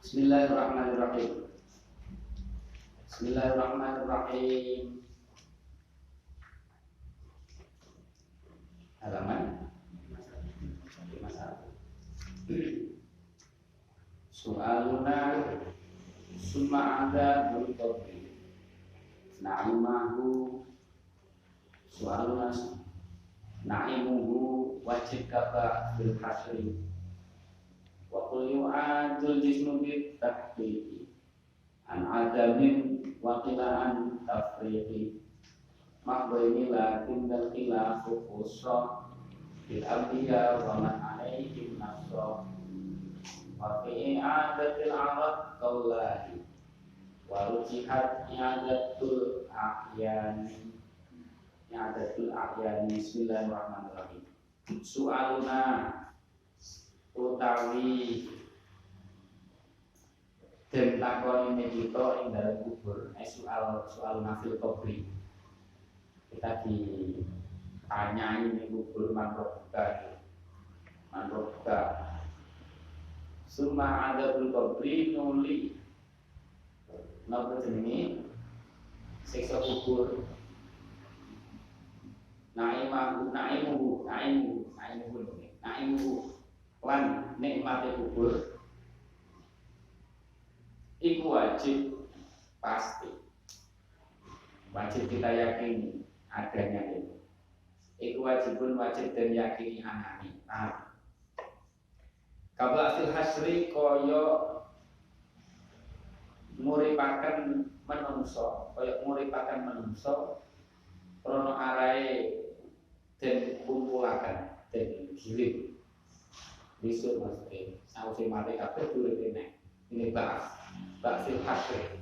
Bismillahirrahmanirrahim. Bismillahirrahmanirrahim. Halaman 51. Soaluna summa ada berikutnya. Na'imahu soaluna na'imuhu wajib kata bil hasri. Wa qul yu'adul jismu bit tahqiqi an adamin wa qilaan tafriqi maqbaini lakin dal khilafu khusra bil abdiya wa man alaihim nasra wa fi i'adatil arab qawlahi wa rujihat i'adatul ahyani bismillahirrahmanirrahim. Soaluna utawi den takoni kita ing dalam kubur, soal nafil kubri. Kita ditanyai ning kubur manrobuka. Summa ada kubri nuli napa jenenge siksa kubur. Naimuhu lan nikmate kubur iku wajib pasti, wajib kita yakini adanya itu. Iku wajib dan yakini anani. Kabla asil hasri koyo muripaken menungso krono arae den kumpulaken den giling. Besok maksudnya, sausi mati kabeh dulu ini baksil hasri.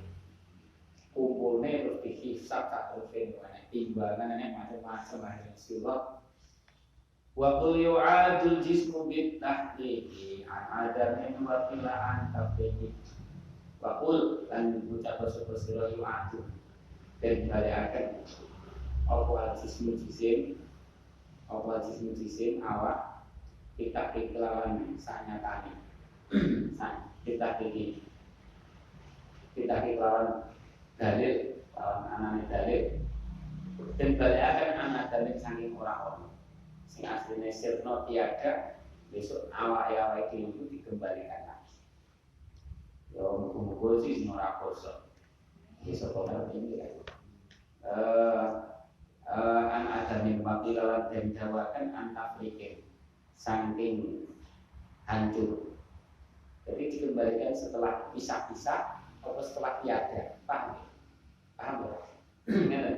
Kumpulnya terus dihisab satu timbangan ini macam-macam ada silat. Wa qul yu'adul jismu bit tahqiqi an adamin wa qilaan tafriqi. Wa qul lan ucap sira yu'adul dan baliaken apa jismu jisim awak kita kelawan sanyatane kita kelawan dalil lawan anane dalil dan baliaken anak dalil saking orang sing asline sirna tiada besok awak itu dikembalikan lagi. Ya muga-muga sih sing ora poso besok kok ini an adamin wakilawan dan jawakan antafrikin saking hancur. Jadi dikembalikan setelah pisah-pisah atau setelah tiada. Paham ya?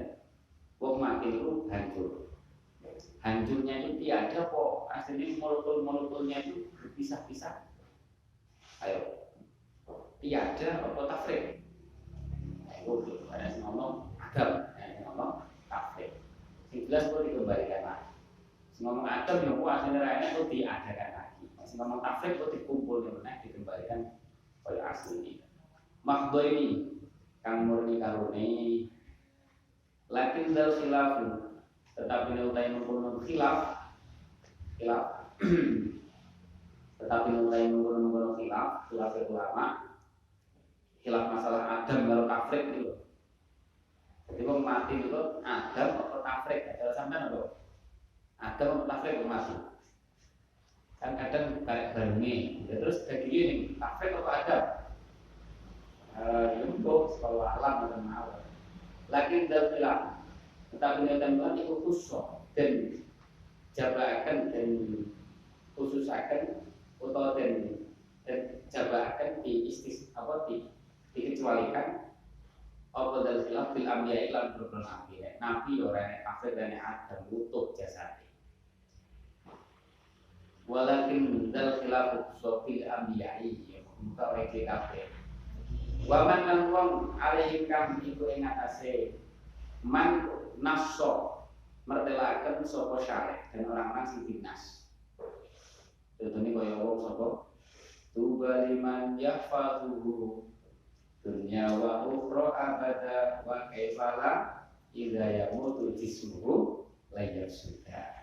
Wong mati itu hancur. Hancurnya itu tiada kok. Aslinya molekul-molekulnya itu berpisah-pisah. Ayo, tiada atau tafrik? Oke, ada yang ngomong agam, ada yang ngomong tafrik. Jelas kok dikembalikan lagi. Ngomong atom yang aslinya lainnya kok diadakan lagi. Ngomong tafrik kok dikumpulkan dikembalikan oleh asli. Makdo ini kang murni karuni lakin dal khilafu tetapi nilai mengkonon khilaf tetapi nilai mengkonon khilaf ulama khilaf masalah adam kalau tafrik itu. Jadi kalau mati itu adam atau tafrik ada sampai apa? Adam atau tafrik masih kan kadang kayak barengi ya, terus kayak gini tafrik atau adam untuk sekolah alam atau mawar lakin dalam tetapi nilai itu khusus dan jabakan dan khususakan atau dan jabakan dikecualikan apa dalam khilaf bil ambiya lan bernabi nabi orang kafir dan adam utuh jasad. Walakin dal khilaf fil ambiya muka wajib kafir. Wa man lan wong alaihim kam iku ing atase man nasso mertelaken sapa syarih dan orang-orang sing dinas. Contohnya kaya wong sapa tuba liman yahfazuhu dunya wa ukhra abada wa kaifala idza yamutu jismuhu la yasuda.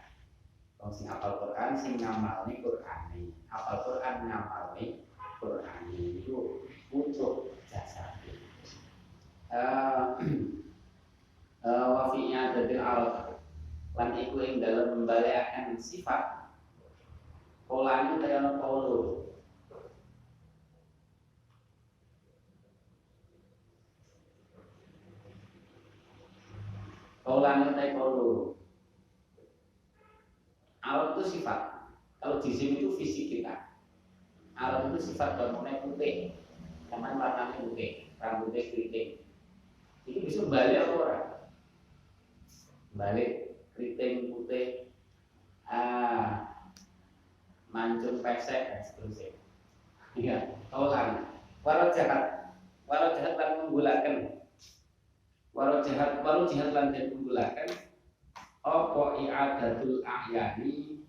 Wong sing hafal Quran sing ngamalne Qur'ane. Hafal Quran ngamalne Qur'ane iku ngembalikan sifat polanya kaya ono polo. Polanya kaya polo. Alat itu sifat. Kalau jisim itu fisik kita. Alat itu sifat bangunnya putih. Cuman warnanya putih, rambutnya keriting. Ini bisa balik apa orang? Balik keriting putih, mancung pesek dan seterusnya. Iya, taulan. Walau jahat lan menggulakan. Walau jahat lan menggulakan. Apa i'adatul ahyani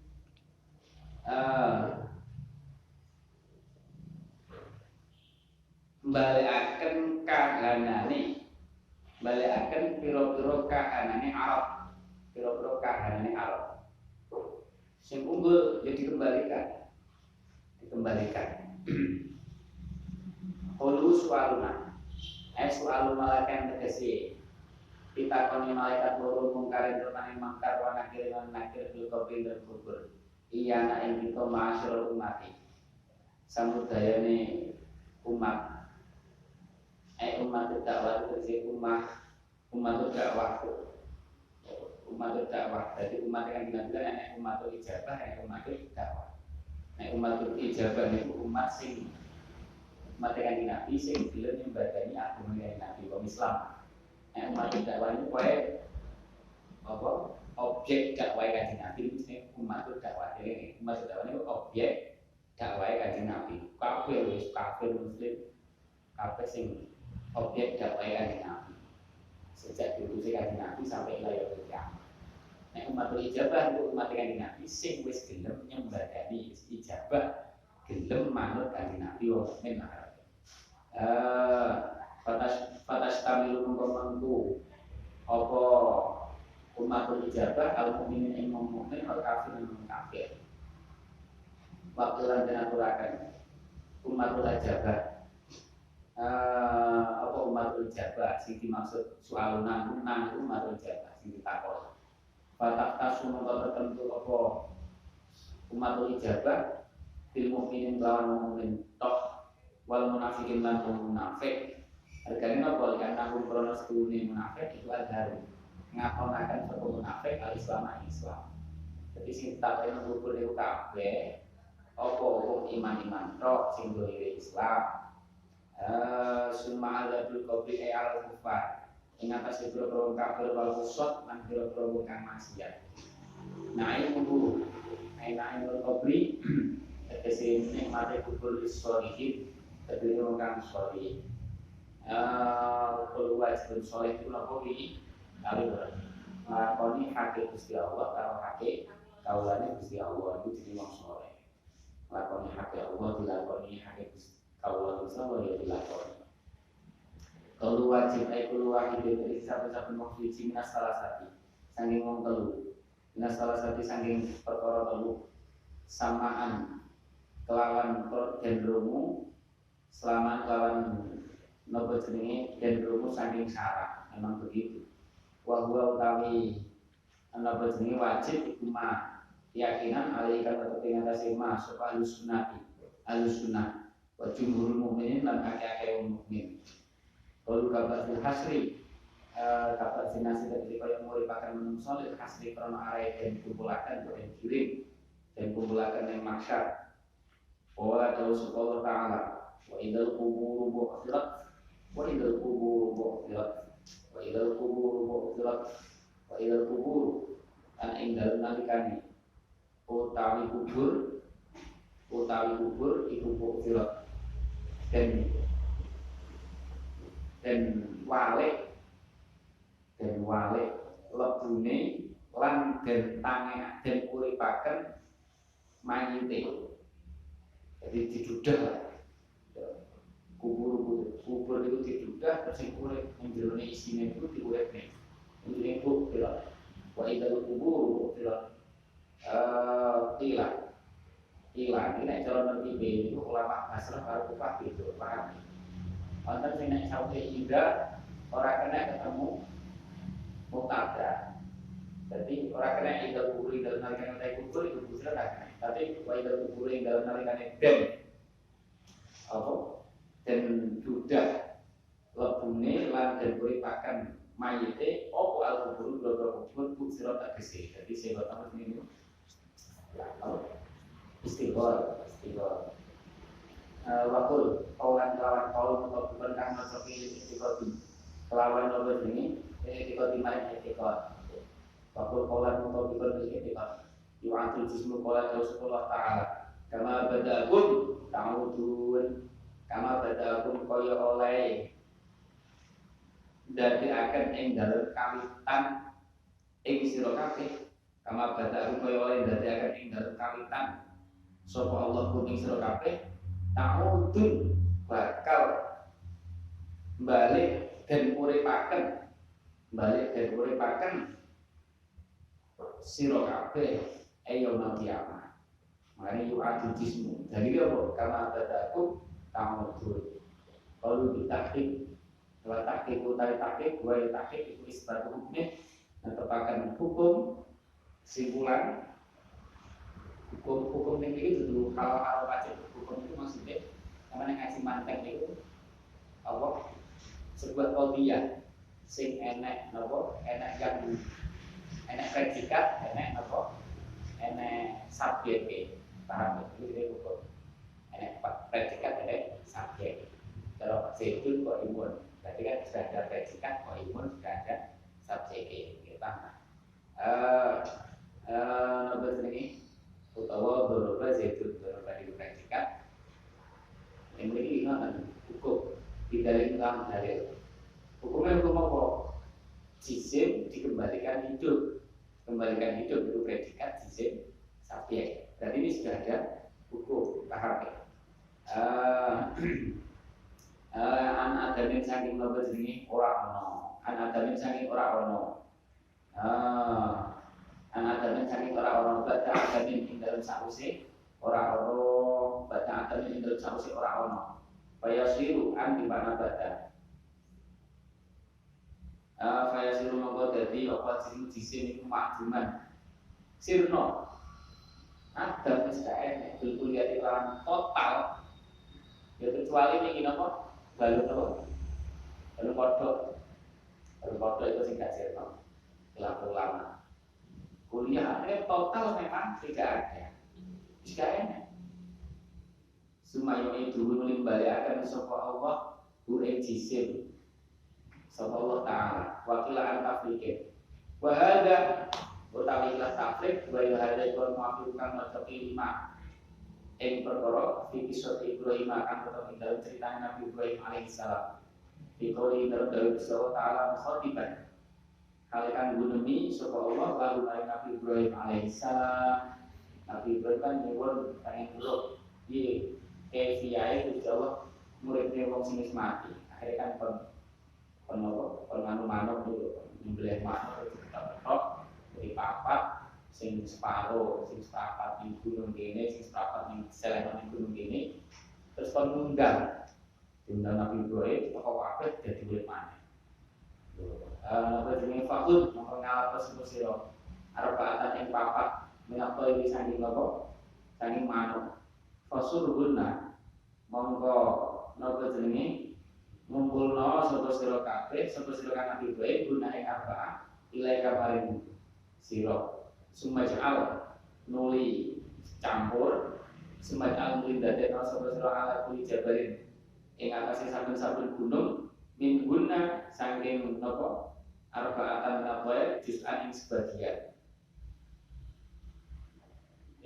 balikaken kahanane, balikaken pira-pira kahanane Arab, pira-pira kahanane Arab. Sing unggul ya dikembalikan. Qulu su'aluna. Su'alu malakan tegese pitakoni malaikat loro mungkarin rupane mangkar wa nakir lan nakir fil qabri dan kubur. Iya ana ing kita ma'asyarul umati. Samudayane umat. Umat dakwah tegese umat dakwah. Umat dakwah. Jadi umat yang bilang umat ijabah, umat dakwah. Umat ijabah itu umat sing umat yang Nabi sing dilem nyembadani agama Nabi kaum Islam. Umat dakwah ini kowe apa objek dakwah kanjeng Nabi mesti umat dakwah. Jadi umat dakwah ini objek dakwah kanjeng Nabi. Kafir wis kafir muslim kabeh sing objek dakwah kanjeng Nabi. Sejak diutusnya kanjeng Nabi sampai lahir kiamat. Umat ijabah itu umat kanjeng Nabi sing wis gelem nyembadani ijabah, gelem manut kanjeng Nabi wa min Fatas tamilu mengkomangku apa umatul ijabah al mukminin ing mukmin al kafir ing kafir. Waktu lan aturaken umatul ijabah apa umatul ijabah sing dimaksud soaluna nang umatul ijabah sing ditakon. Fatak tasu mengko tertentu apa umatul ijabah bil mukminin lawan mukmin tok wal munafikin lan munafik. Harganya apa? Karena kronos dunia munafik itu ada ngakonakan satu munafik al-Islam. Jadi sing tak kena kubur itu kabeh apa hukum iman tok sing dohire Islam. Summa aladul qabri al-kufar. Ing atas pira-pira kafir wal fusaq lan pira-pira kang maksiat. Naimul qabri tegese nikmate kubur is-sholihin, tegese wong kang sholih. Kalau wajib soleh itu lakoni kali lakoni hak Gusti Allah kalau hak kaulane Gusti Allah itu jadi wong soleh. Lakoni hak Allah dilakoni hak Gusti kaulane Gusti Allah ya dilakoni. Kalau wajib kulo wajib dari saben-saben wong suci minas salah satu saking wong telu. Minas salah satu saking perkara telu samaan kelawan gendromu selaman kelawan nopo jenenge gendromu saking syarat memang begitu. Wa huwa utawi nopo jenenge wajib iku ma keyakinan alaikan kepentingan tasih ma sapa alusunah wa jumhurul mukminin lan akeh-akeh mukmin. Kalau kabar fil hasri kabar sinasi dari kaya muripakan menungso lil hasri karena arah dan kumpulakan dan kirim dan kumpulakan yang mahsyar. Wa ta'ala ta'ala wa idal qubur bu'thirat wa idal kubur an ingdal nalikani utawi kubur iku bu'thirat dan wale lebune lan den tange den uripaken mayite. Jadi didudah kubur itu didudah terus urip ing jero isine itu diuripne. Ini buk kira. Wa idal kubur kira ilang ini nek cara ngerti itu ulama Basrah karo Kufah gitu paham. Wonten sing nek sampe indah ora kena ketemu mubtada. Jadi orang kena idal kubur dalam nalikan tai kubur itu busra tak kena. Tapi wa idal kubur dalam nalikan den apa dan sudah lebune lan dan uripaken mayite opo al kubur blodro kubur busra tak gese. Jadi sebab apa ini? Istighfar. Wakul kaulan kaul bukan kang masoki istighfar kelawan nopo ini istighfar main istighfar. Wakul kaulan bukan istighfar. Yu'atul jismu kaulan Rasulullah Ta'ala. Kama badakun ta'udun. Kama badakun kaya oleh dadi akan ing dalem kawitan ing sira kabeh. Kama badakun kaya oleh dadi akan ing dalem kawitan sapa Allah kuning sira kabeh. Ta'udun bakal balik dan uripaken sira kabeh yaumul kiamah. Mari yu'adul jismu. Jadi apa? Karena badaku ta'udun. Kalau ditakik wa takiku tari takik wa takik itu isbat hukumnya netepaken hukum simpulan hukum tinggi itu dulu hal-hal wajib hukum itu maksudnya namanya ngaji manteng itu apa sebuah qadhiyah sing enek napa enek yang enek predikat enek napa enek subjek paham itu hukum enek predikat enek subjek kalau zaitun kok imun berarti kan sudah ada predikat kok imun sudah ada subjek kita nomor ini utawa berupa zaitun berupa predikat yang ini ingat hukum tidak dalam dalil hukumnya hukum apa jisim dikembalikan hidup itu predikat jisim subjek berarti ini sudah ada hukum paham ya an adamin saking nomor ini orang ono an adamin saking orang ono anak adamin saking orang baca adamin ing dalam sause orang baca adamin ing dalam sause orang fayasiru an di mana baca fayasiru mongko dadi apa jisim iku makjuman sirno ada mesti kuliah iklan total ya kecuali ini napa balun kodok itu sing gak sirno laku lama kuliah total memang tidak ada. Jika enak. Sumayo itu menimbali akan sapa Allah hu jisim. Sapa Allah Ta'ala. Wakilan tafriqin. Wa hadza utawi ikhlas tafriq wa hadza iku mafirukan macoki lima. Ing perkara fi kisah Ibrahim akan tetap ing dalam cerita Nabi Ibrahim alaihissalam. Dikoli dalam dalil Allah Ta'ala khatiban. Kalikan gunemi sapa Allah lalu Nabi Ibrahim alaihissalam. Nabi Ibrahim kan nyuwun pengen dulu di kefiae Gusti Allah muridnya wong sing mati. Akhirnya kan manu-manu dulu nyembelih manuk itu kita betok dari papat sing separuh di gunung kene sing separuh ning seleman gunung kene terus kon diundang Nabi Ibrahim toko kabeh dadi murid maneh. Apa jenenge fakut mengalap sira arbaatan ing papat menapa iki saking apa saking manuk fasurhunna monggo napa jenenge ngumpulna sapa sira kabeh sapa sira Nabi Ibrahim guna ing arbaah ilai kabaring sira sumajal nuli campur sumajal nuli dadekno sapa sira ala kuli jabalin ing atase saben-saben gunung min guna saking napa arbaatan napa juz'an ing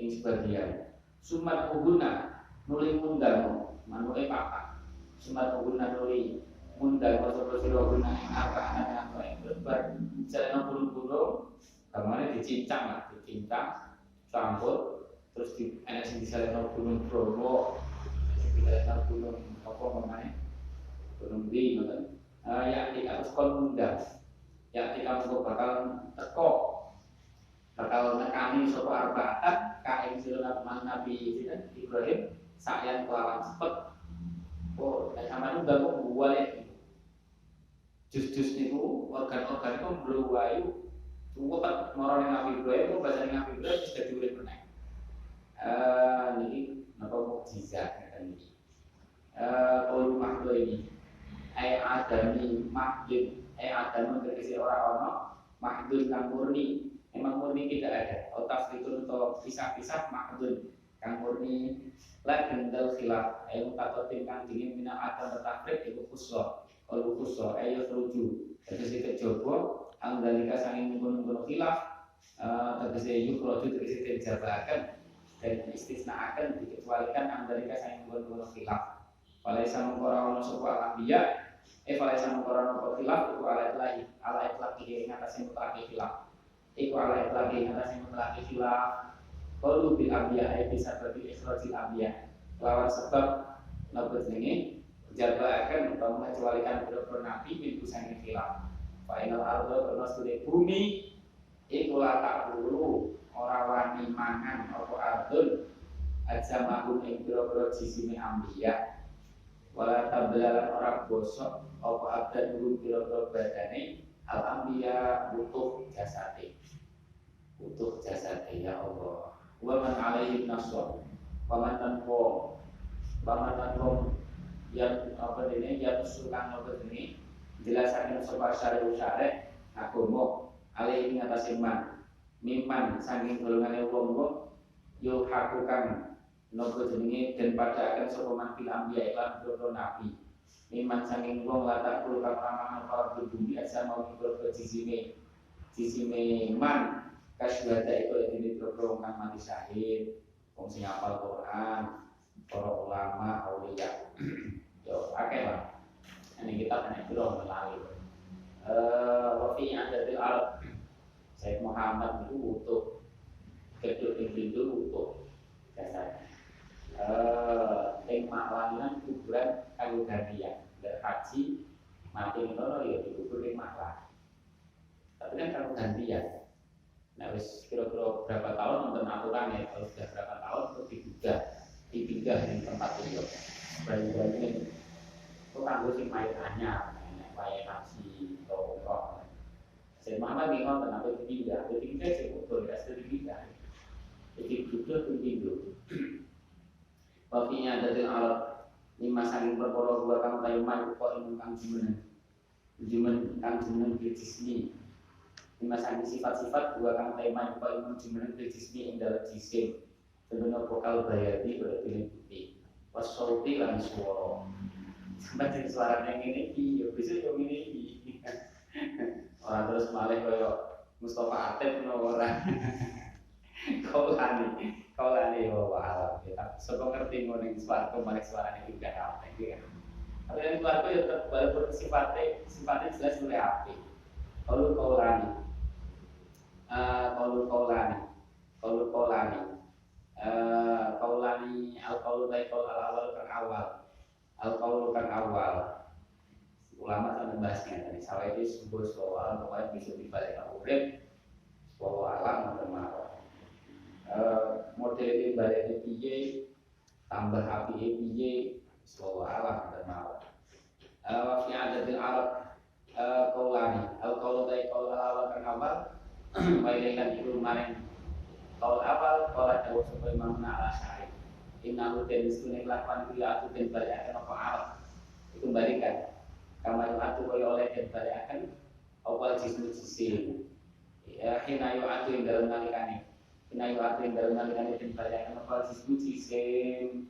sebagian sumat guna nuli mundang manuke papat sumat guna nuli mundang sapa sira guna ing arbaatan napa bar jalan gunung gamane dicincang campur terus di enek sing disalehno gunung Bromo sing disalehno gunung apa namanya gunung di ngoten ya harus kon mundang ya kamu bakal nekani sapa arbaatan kae sira Nabi Ibrahim sayan kelawan cepet sama itu gak boleh jus-jus niku organ-organ itu mlebu Cukup moro ning Nabi Ibrahim, kok bahasa ning Nabi Ibrahim wis dadi urip meneh. Niki napa mukjizat ngeten iki. Qaul mahdo ini. Adami mahdud, Adam tegese ora ana mahdud kang murni. Memang murni tidak ada. Otak itu untuk pisah-pisah mahdud kang murni. La gendal khilaf, mutatotin kang dingin minal adam tafrik iku khuswa. Kalau khuswa ayo teruju. Tegese kejaba anggalika sanging mungkon-mungkon khilaf, tegese yukroju tegese dijabakan dan istisnaakan dikecualikan anggalika sanging mungkon-mungkon khilaf. Falaisa mengkora ono sapa anbiya, falaisa mengkora ono khilaf iku ala itlaqi ing atase mutlaqi khilaf. Iku ala itlaqi ing atase mutlaqi khilaf. Qalu bil anbiya bisa berarti ikhrajil anbiya. Lawan sebab napa jenenge jabakan utawa mengecualikan biro-biro nabi min kusane khilaf. Final ardo terus di bumi iku tak dulu ora wani mangan apa ardun aja mahum ing biro-biro jisime anbiya. Wala tablalan orang bosok apa abdan dulu biro-biro badane al anbiya butuh jasate ya Allah. Wa man alaihi nasr wa man tanfo yang apa ini yang sukan apa ini jelasaken sapa syarih agama alaihi ngatasi man miman saking golongane wong-wong yo hakukan nopo jenenge den padhaken sapa man fil anbiya lan boro nabi miman saking wong latak kul kapraman apa bumi asa mau boro jisime man kasyhada itu dene boro kang mati syahid wong sing hafal Quran para ulama auliya yo akeh lah ini kita kena biro melalui wafinya ada di Arab Said Muhammad itu utuh kedua itu utuh dasarnya maklangan kuburan kanggo gantian berhaji mati ngono ya dikubur ing maklan tapi kan kanggo gantian nah wis kira-kira berapa tahun nonton aturan ya kalau sudah berapa tahun untuk dipindah di tempat itu bayi-bayi itu kanggo sing main anyar nek wayahe haji atau umroh Said Muhammad bingung kenapa dipindah sing utuh ya dipindah jadi butuh dipindah wafinya dari Arab lima saking perkara dua kang tayuman kok ing kang jumen kang jumen jismi lima saking sifat-sifat dua kang tayuman kok ing jumen jismi ing dalam jisim sebenarnya vokal bayati berarti putih wasauti lan suara sampai jadi suaranya ini iki yo bisa yo ngene iki orang terus malih koyo Mustafa Atep no ora kaulane yo alam ya sebab ngerti ngono ing swarga marek suarane iki gak apa iki kan tapi ning swarga yo walaupun sifatnya jelas luwih apik kaulane kaulani al-qaulu baikul al-awal kan awal ulama kan membahasnya tadi salah itu sebuah soal pokoknya bisa dibalik urip bahwa alam termawar model ini baliknya piye tambah api piye bahwa alam termawar waktu ada di Arab kaulani al-qaulu baikul al-awal kan awal wailekan itu kemarin kalau awal kalau jauh sampai mana ala syari innahu denisunik lakukan dia atau den baliakan apa Arab itu balikan kamar atu koyo oleh den baliakan awal jismu jisim ya hinayu atu yang dalam nalikane den baliakan awal jismu jisim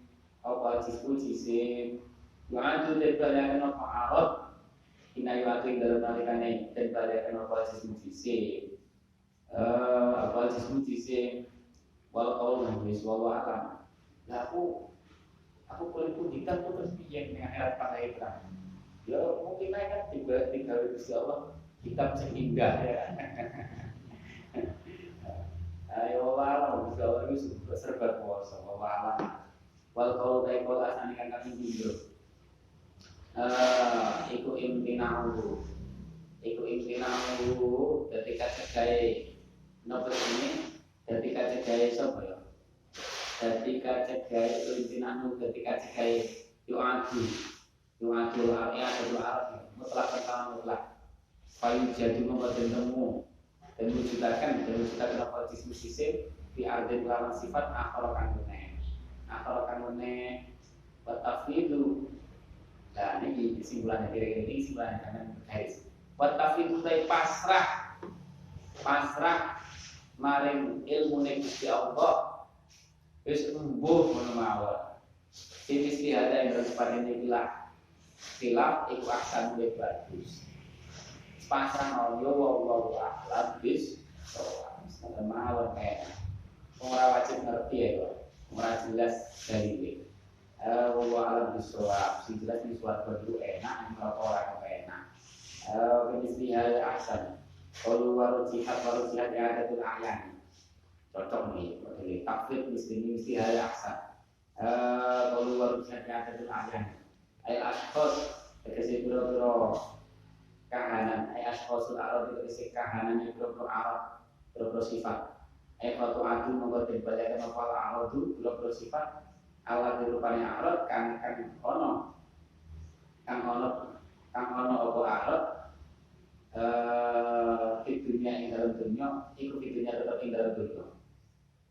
ya atu den baliakan apa Arab hinayu atu yang dalam nalikane den baliakan awal jismu jisim apa jisim wal qaul wis wa alam lah aku kulit hitam terus piye ning akhirat pakai hitam ya mungkin kan tinggal Gusti Allah hitam sing indah ya ayo alam Gusti Allah itu serba kuasa wa alam wal qaul asani kan kami tidur iku imtinahu ketika cegai nopo ini ketika cegai sapa ya ketika cegai itu imtinanu ketika cegai yu'adu artinya adalah Arab mutlak kata mutlak paling jadi membuat temu dan wujudakan apa jismu di arden lawan sifat akharakan meneh watafidu. Nah ini kesimpulannya, kira-kira ini kesimpulannya jangan garis. Watafidu tay pasrah maring ilmu Gusti Allah wis embuh ngono mawon. Sinis ada yang berkepadanya khilaf iku aksan luwih bagus. Pasrah mau yo wallahu a'lam bis mawon kae. Ora wajib ngerti ya kok. Ora jelas dalile. Wallahu a'lam bisawab. Sing jelas di suatu itu enak, kalau orang enak. Jenis hal aksan. Kalau warujihat yang ada tuh ayat. Cocok nih, model takfir mesti hal aksan. Kalau warujihat yang ada tuh ayat. Ayat ashos tegese pira-pira kahanan. Ayat ashosul arad tegese kahanan pira-pira arad, pira-pira sifat. Ayat waktu adu mengkotin balakan apa aradu pira-pira sifat. Awal dirupane arad kang ono apa arad di dunia ing dalam dunia iku di dunia tetap ing dalam dunia.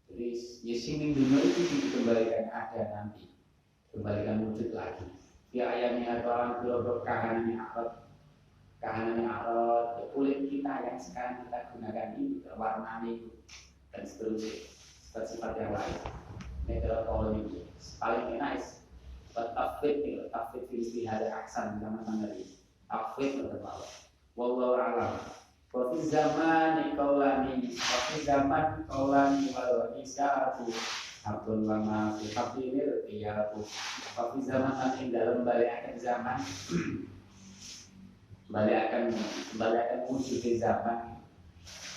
Jadi sing ning dunia itu dikembalikan ada nanti, kembalikan wujud lagi. Ya ayatnya atau biro kahanannya arad kulit kita yang sekarang kita gunakan ini warna itu dan seterusnya sifat-sifat yang lain. Ini adalah kalau ini paling nice. Tafwid istihada aksan nama-nama ini. Tafwid atau apa? Wallahu a'lam. Wa fi zaman qaulani wal isa'atu abdul wa ma fi hablil iyatu. Wa fi zaman ing dalam baliakan zaman baliakan wujud zaman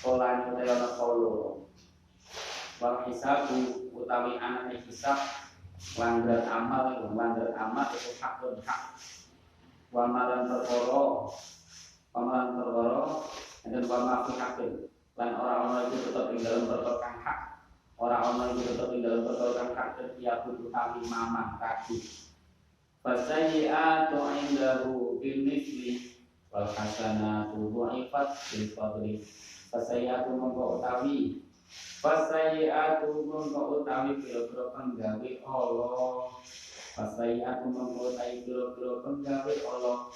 qaulani utawa qaulu wal hisabu utawi anane hisab langgar amal itu hakun hak wamalan perkara dan wama fi hakin lan orang itu tetap ing dalam perkara kang hak orang itu tetap ing dalam perkara kang hak dan dia kudu kami mamang kaki fasayyi'atu indahu bil mithli wal hasanatu dhu'ifat bil fadli fasayyi'atu mongko utawi pira-pira penggawe Allah. Fasayyi'atu mongko utawi pira-pira penggawe Allah.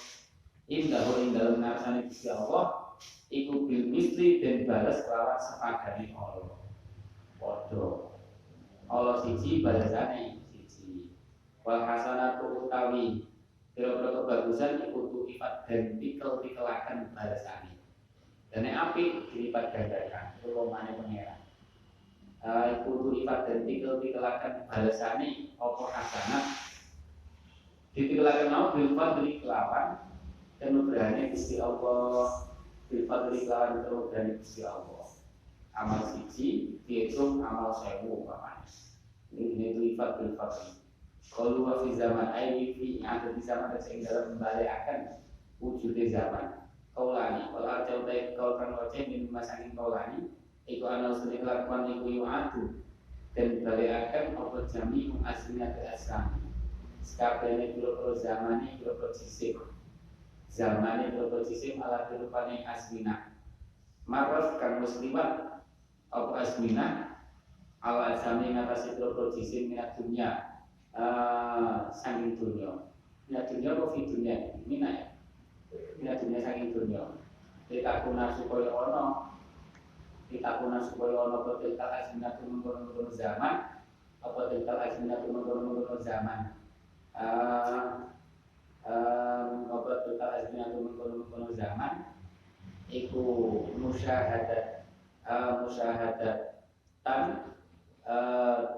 Indahu ing dalem ngarsane Gusti Allah iku bil misli den balas kelawan sepadane Allah. Padha. Allah siji balasane siji. Wal hasanatu utawi pira-pira kebagusan iku tuifat dan tikelaken balasane. Dene apik dilipat gandakan ulumane pangeran. Kudu ifat dan tikelakan balasane apa hasanah ditikelakan mau bil fadli kelawan kenugrahane Gusti Allah bil fadli kelawan kenugrahane Gusti Allah amal siji dihitung amal 1000 umpamanya ini itu ifat bil fadli qalu wa fi zaman ayi fi ada di zaman sing dalam membalikaken wujude zaman kaulani wal arjau baik kaul kan wae min masangin kaulani iku ana usune kelakuan iku yu'atu dan balikaken apa jami aslinya ke asam sakabehane pira-pira zamane pira-pira jisim ala dirupane asmina maraf kan muslimat apa asmina ala asami ngatasi pira-pira jisim minat dunia saking dunia minat dunia apa fi dunia minat dunia saking dunia kita guna supaya supaya ono tingkal azminatu mengkono zaman apa tingkal azminatu mengkono zaman apa tingkal azminatu mengkono zaman iku musyahadatan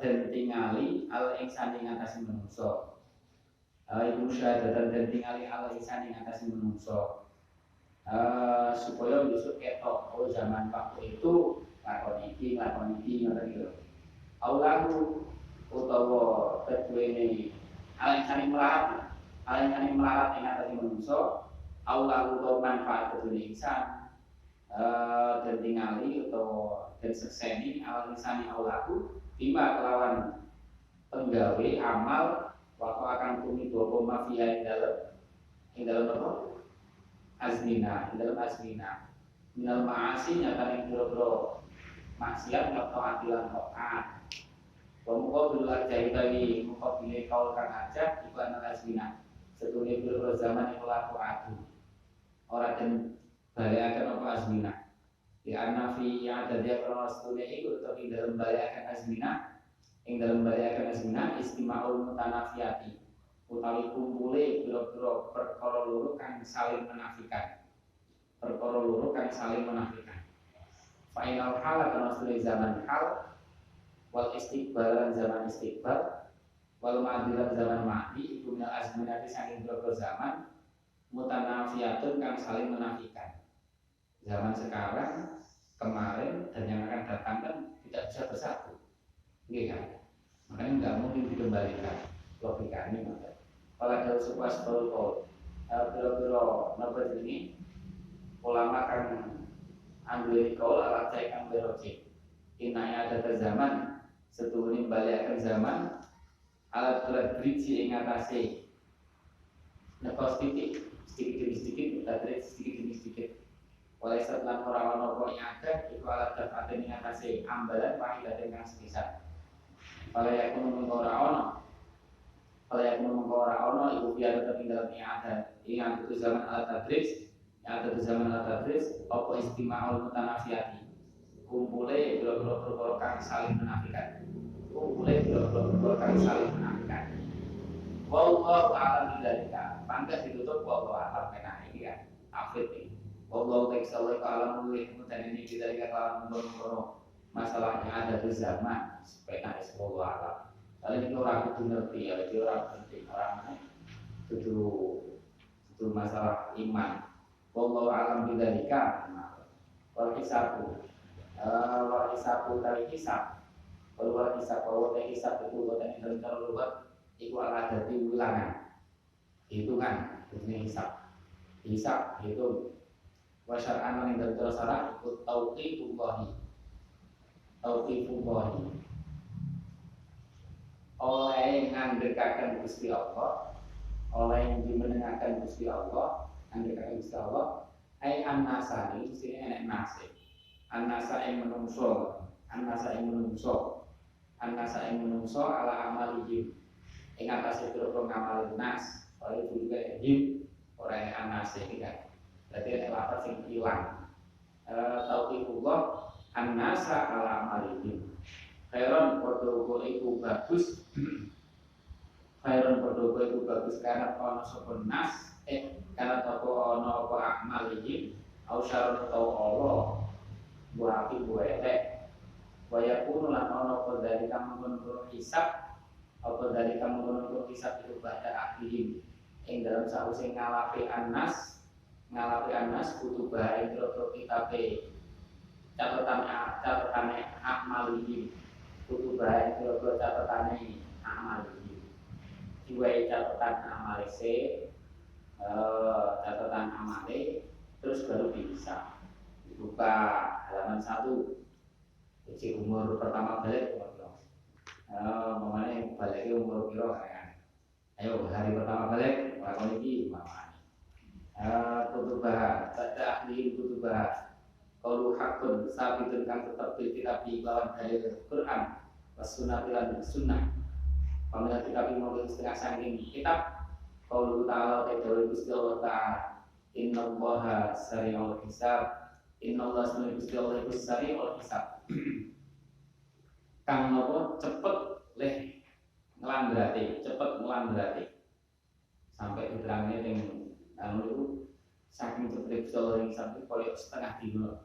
dan tingali al insan ing atase manungsa iku musyahadatan dan tingali al insan ing atase manungsa supaya besok ketok zaman waktu itu lakon iki ngoten iki aulahu utawa kedhuene aleng saling melarat ing atase manungsa aulahu utawa manfaat kedhuene insan dan tingali utawa dan sekseni awal insani aulahu bima kelawan penggawe amal waktu akan kumi dua mafia ing dalam apa azmina, dalam azmina minal ma'asi nyata ing boro-boro maksiat atau atilan taat. Pemuka biluar jahitawi muka bilih kaul kang ajak iku anak asmina. Setune biro zaman iku laku adu. Ora den balekaken apa asmina. Di anafi yang ada dia kalau setune iku tapi dalam balekaken asmina, ing dalam balekaken asmina istimaul mutanafiyati. Utawi kumpule biro-biro perkara loro kang saling menafikan. Perkara loro kang saling menafikan. Final hal atau setune zaman hal wal istiqbal lan zaman istiqbal wal ma'dilan zaman ma'di iku minal azminati saking biro zaman mutanafiyatun kang saling menafikan. Zaman sekarang, kemarin dan yang akan datang kan tidak bisa bersatu, iya kan? Makanya nggak mungkin dikembalikan logikanya. Kalau ada sebuah sebelum biro-biro nopo ini ulama kan ambil kau alat cek kang beroji. Inaya ada zaman setuhunin balik akan zaman alat berat bridge yang ngatasi nekos titik sedikit demi sedikit. Oleh setelah orang-orang pokok yang ada itu alat dapat mengatasi ambalan wahidah dengan sekitar. Kalau yang orang-orang itu biar tetap dalam yang ada. Ingat itu zaman alat tadris, yang ada di zaman alat tadris, apa istimewa mutanafiyati. Kumpulnya berapa kali saling menafikan. Wallahu a'lam bidzalika. Pangkas ditutup wallahu a'lam kena iki kan. Afid iki. Wallahu ta'ala alam luwih muten ini bidzalika kalam ngono. Masalahnya ada di zaman sepeda wallahu a'lam. Kali ini orang kudu ngerti ya, orang penting orang itu masalah iman. Wallahu a'lam bidzalika. Wal hisabu. Wal hisabu dari hisab. Wal hisab itu boten dalam lugat iku ala dadi ulangan. Hitungan ini hisab itu wasyar'an yang dalam syarat ikut tauqifullahi oleh ngandekaken Gusti Allah, oleh yang dimenengahkan Gusti Allah, ngandekaken Gusti Allah ai annasa ini sini enek nasib annasa yang menungso ala amalihim ing atase pira-pira ngamal nas oleh juga him ora anase iki kan. Berarti nek lapar sing ilang. Tauqifullah annasa ala amalihim. Khairon padha iku bagus. Karena ana sapa nas karena toko ana apa amalihim au syarun tau Allah wa api elek. Wa yakunu lan ana apa dari kamu hisab apa dari kamu menurut kisah itu pada akhirnya yang dalam sahusnya ngalapi anas butuh bahaya untuk kitab catatan amal ini butuh bahaya untuk catatan amal ini dua catatan amal catatan amal terus baru bisa dibuka halaman 1 uji umur pertama balik mengenai balik umur kira kan. Ayo hari pertama balik lakon iki mamane. Kutubah tada ahli kutubah qaulu hakun sabitun kang tetep kitab lawan dalil Quran was sunnah lan sunnah. Pamela kitab mau setengah saking kitab qaulu ta'ala ta'ala Gusti Allah ta'ala innallaha sari'ul hisab innallaha Gusti Allah iku sari'ul hisab. Kang nopo cepet ngelambrati sampai diterangnya yang itu saking cepet bisa sampai koyok setengah dino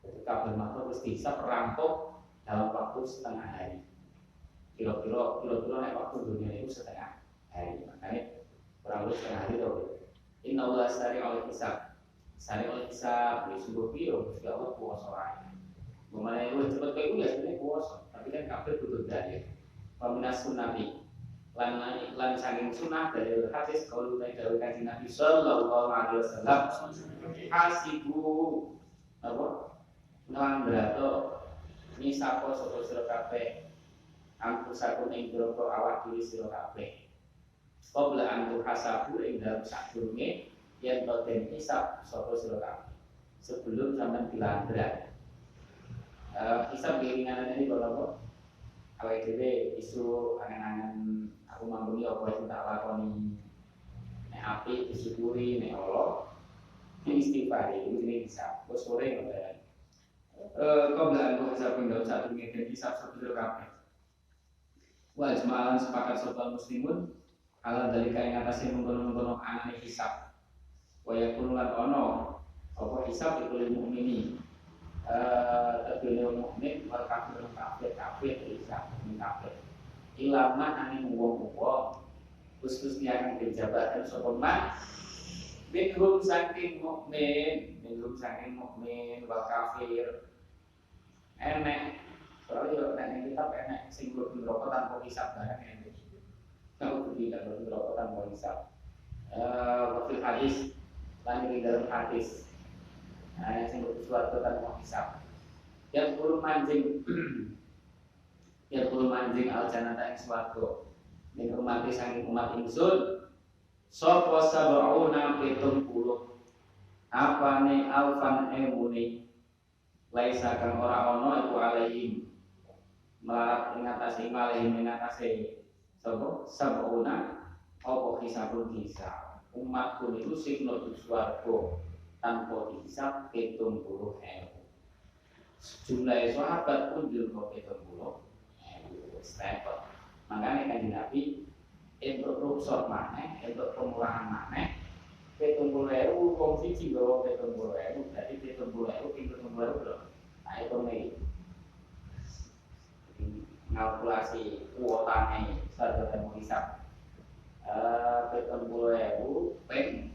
ketika bermakna terus bisa perampok dalam waktu setengah hari kira-kira nek waktu dunia itu setengah hari makanya kurang lebih setengah hari tuh innallaha sari'ul hisab sungguh piro Gusti Allah kuwasa wae mengenai lu cepet kayak gue ya sebenarnya kuwasa tapi kan kabeh butuh dalil. Paminas sunnati lan saking sunnah dari hadis qaulu ta'ala kanjeng Nabi sallallahu alaihi wasallam hasibu apa nglandrato nisako sapa sira kabeh angkusakun ing boro awak dhewe sira kabeh qabla an tuhasabu ing dalem sadurunge yen to den hisab sapa sira kabeh sebelum sampean dilandrak. Hisab keinginan ini kalau awake dhewe isu angen-angen aku mampu ya apa sing tak lakoni. Nek apik disyukuri, nek Allah istighfar itu jenis hisab. Wes sore ngoten. Qabla an hisab ping satu ngene hisab sedulur kabeh. Wa jemaalan sepakat sapa muslimun ala dalika ing atase mengkono-mengkono anane hisab. Wa yakunu lan ono apa hisab itu mukmini. Terdunia mukmin wal kafir hisab kafir. Ilaman ane wong-wong khusus yang dijabatan sapa man minhum saking mukmin wal kafir enek soalnya nek kitab enek sing rokok tanpa hisab barang enek kalau tidak rokok tanpa hisab waktu hadis lan di dalam hadis sing suatu tanpa hisab yang perlu manjing al jannata ing swarga ning umat saking umat ingsun sapa sab'una 70 apane alfan emuni laisa kang ora ana iku alaihim melarat ing atase sapa sab'una apa hisabun hisab umatku niku sing mlebu swarga tanpa dihisab 70.000 jumlah sahabat pun jumlah 70.000 stepot. Makanya Kanjeng Nabi untuk ruksor maneh, untuk pemurahan maneh 70.000 wong siji nggawa 70.000 berarti 70.000 ping 70.000 lho. Nah itu nih kalkulasi kuotane sarta temu hisab 70.000 ping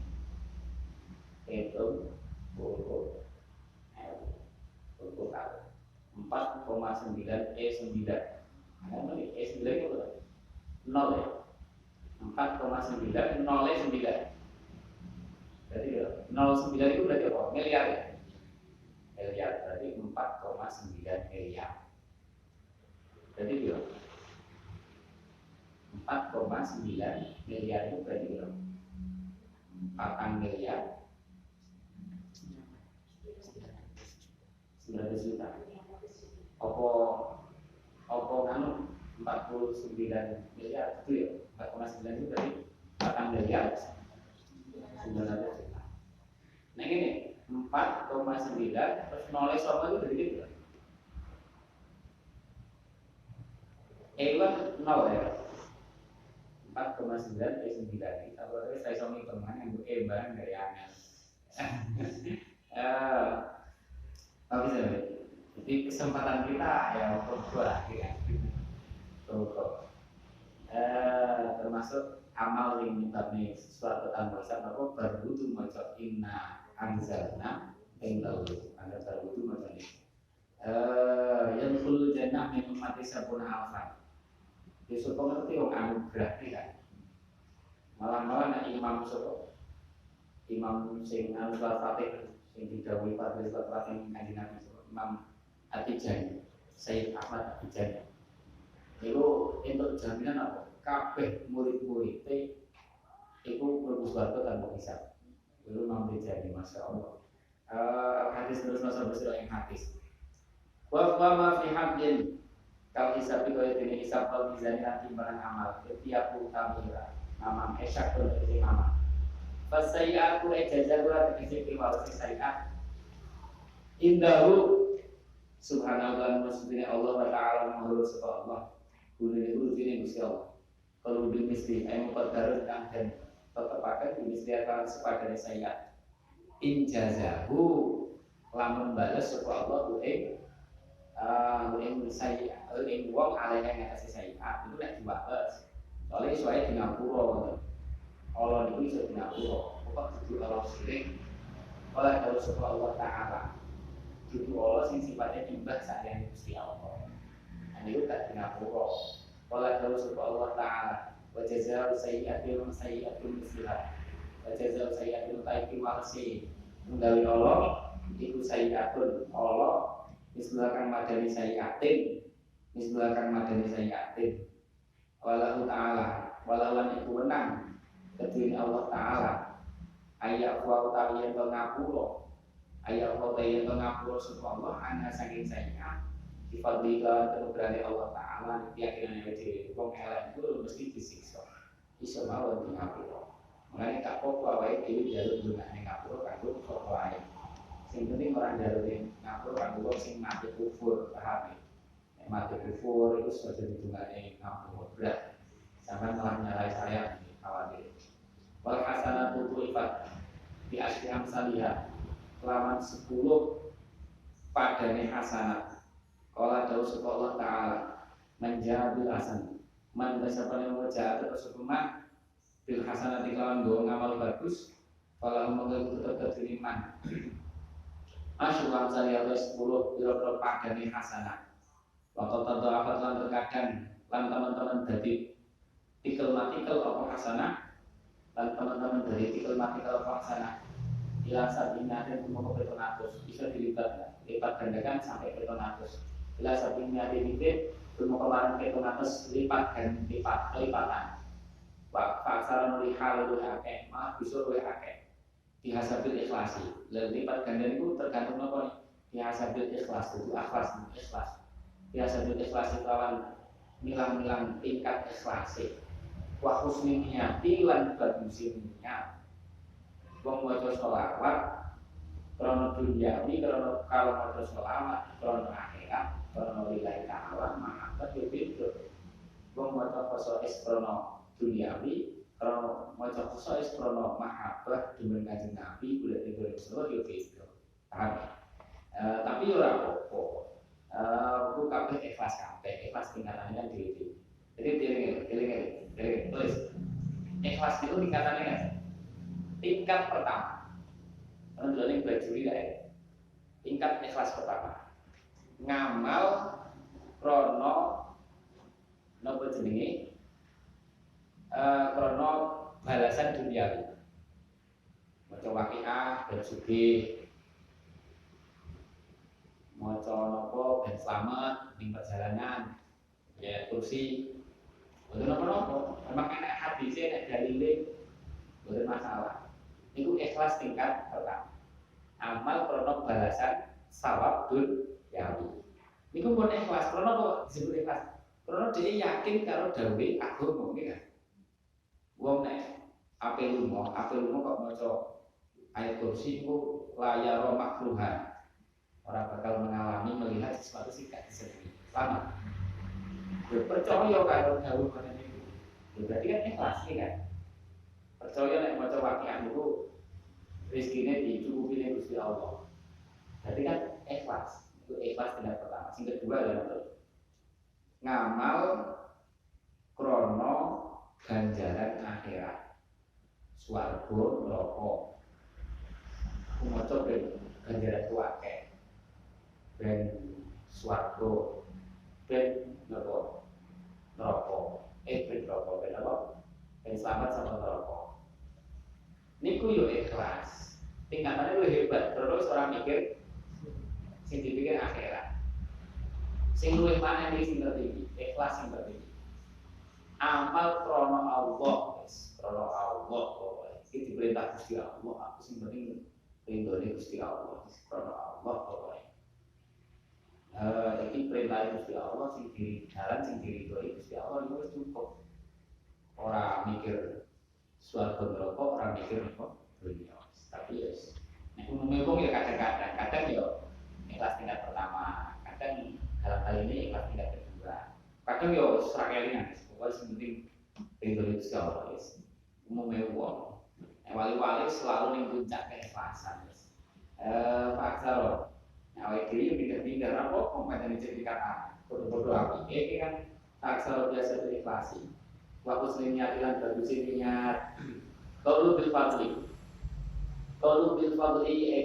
70.000 4,9 E9 E9 itu berapa? 0 ya? 4,9 0 E9 berarti 0,9 itu berarti apa? Miliar ya? Miliar berarti 4,9 miliar berarti berapa? 4,9 miliar itu berarti berapa? 4 miliar 900 juta Apa kanu 49 miliar itu ya 4,9 itu berarti 4 miliar 900 juta. Nah ini 4,9 terus nolnya sama itu berarti berapa? Ewan 0 ya 4,9 E9 apa itu saya sama hitungan yang barang dari angin tapi jadi kesempatan kita ya untuk lagi kan termasuk amal yang menyebabkan suatu tanpa hisab apa berwudu maca inna anzalna ing lalu anda berwudu maca ini yang kullu jannah min ummati sabuna alfan besok ngerti wong anugerah kan malah nek imam sapa imam sing anu surat Fatih sing didhawuhi Fatih surat Fatih kanjeng Nabi Imam At-Tijani Sayyid Ahmad At-Tijani itu untuk jaminan apa? Kabeh murid-muridnya itu mlebu swarga tanpa hisab itu Imam At-Tijani Masya Allah hadis terus sampai surah yang hadis wa ma fi hablin kal hisab itu dene hisab al mizan lan timbangan amal setiap utamira amam esyak pun dari mama pas saya aku ejazah tegese kiwal saya indahu subhanallah maksudnya Allah wa ta'ala mahlu sapa Allah gune urutine Gusti Allah kalau bil misli ay muqaddarun dan tetepaken bil misli akan sepadane saya injazahu lamun bales sapa Allah saya wong alih yang ngatasi saya itu nek dibales soalnya soalnya di ngapura Allah itu bisa di ngapura pokok dudu Allah sering oleh kalau sapa Allah ta'ala dudu Allah sing sifatnya timbah sayang Gusti Allah itu tak di ngapura oleh kalau sapa Allah ta'ala wa jazaa'u sayyi'atin misliha wa jazaa'u sayyi'atin ta'iqi wa'asi menggawi Allah itu sayyi'atun Allah misbahkan madani sayyi'atin walahu ta'ala walawan iku wenang kedune Allah ta'ala ayat wa ta'ala yen ngapura ayat Allah yang ngapura sapa Allah ana saking saya difadli kelawan kenugrahane Allah taala keyakinan dhewe wong elek itu mesti disiksa iso mawon di ngapura makane tak kok awake dhewe jaluk gunane ngapura kanggo sapa wae sing penting ora jaluk ngapura kanggo sing mati kufur paham ya mati kufur itu sudah ditungane ngapura berat sampai malah nyalai saya khawatir wal hasanatu tu'ifat di asli amsaliyah kelawan 10 padane hasanat kala dawuh sapa Allah taala menjabil hasan man basapane wajah terus hukuman bil hasanat kelawan go ngamal bagus kalau mengaku tetap teriman asyur amsaliyah 10 pira-pira padane hasanat waktu tentu apa lan terkadang lan teman-teman dadi tikel-matikel apa hasanat lan teman-teman dari tikel-matikel apa hasanat ila sabina dan mau ke petonatus bisa dilipat lipat gandakan sampai petonatus ila sabina dilipat mau kemarin petonatus lipat dan lipatan faksaran oleh hal itu akeh malah bisa oleh akeh dihasabil ikhlasi lipat ganda itu tergantung apa nih dihasabil ikhlas itu ikhlas dihasabil ikhlas lawan milang-milang tingkat ikhlasi wa husni niyati lan bagusin niat wong maca sholawat krono duniawi krono kalau maca sholawat krono akhirat krono lillahi ta'ala maka beda wong maca qasais krono duniawi krono maca qasais krono mahabbah demen kanjeng Nabi golek golek Rasulullah yo beda paham tapi ora apa-apa ku kabeh ikhlas tingkatannya kan dhewe jadi dhewe tulis ikhlas itu tingkatannya kan tingkat pertama, menjalani bajuri lah. Tingkat ikhlas pertama, ngamal krono nopo jenenge, krono balasan duniawi. Maca waqiah ben sugih, maca nopo ben selamat ning perjalanan, ya kursi. Boten napa-napa, memang enak hadise nek dalile boten masalah. Itu ikhlas tingkat pertama. Amal krono balasan sawab dunyawi. Niku pun ikhlas krono kok disebut ikhlas. Krono dhewe yakin karo dawuhe agama nggih kan. Wong nek ape lunga kok maca ayat kursi niku layar makruhan. Ora bakal mengalami melihat sesuatu sing gak disenengi. Lama. Percaya karo dawuh ngoten niku. Berarti kan ikhlas nih kan. Percaya nek maca waqiah niku rezekine dicukupi ning Gusti Allah. Berarti kan ikhlas. Itu ikhlas tingkat pertama. Sing kedua adalah ngamal krono ganjaran akhirat. Swarga neraka. Aku maca ben ganjaran ku akeh. Ben swarga. Ben neraka. Ben apa? Ben selamat sama neraka. Niku yo ikhlas. Tingkatannya lu hebat. Terus orang mikir, sing dipikir akhirat. Sing luwih mana nih sing tertinggi? Ikhlas sing tertinggi. Amal krono Allah, krono Allah pokoknya. Iki diperintah Gusti Allah. Aku sing penting ridhone Gusti Allah. Krono Allah pokoknya. Iki perintah Gusti Allah sing diri jalan sing diridhoi Gusti Allah itu wis cukup. Ora mikir suatu neraka orang mikir apa dunia. Tapi ya, nek umumnya wong ya kadang ya ikhlas tingkat pertama, kadang dalam hal ini ikhlas tingkat kedua. Kadang ya serakelingan, pokoknya penting ridho itu Allah guys. Umumnya wong, wali-wali selalu ning puncak keikhlasan guys. Faksaro, awake dhewe pindah-pindah apa kompeten sertifikat foto-foto apa? Iki kan faksaro biasa terikhlasi. Waktu selinnya bilang bagus niat. Kalau bil fadli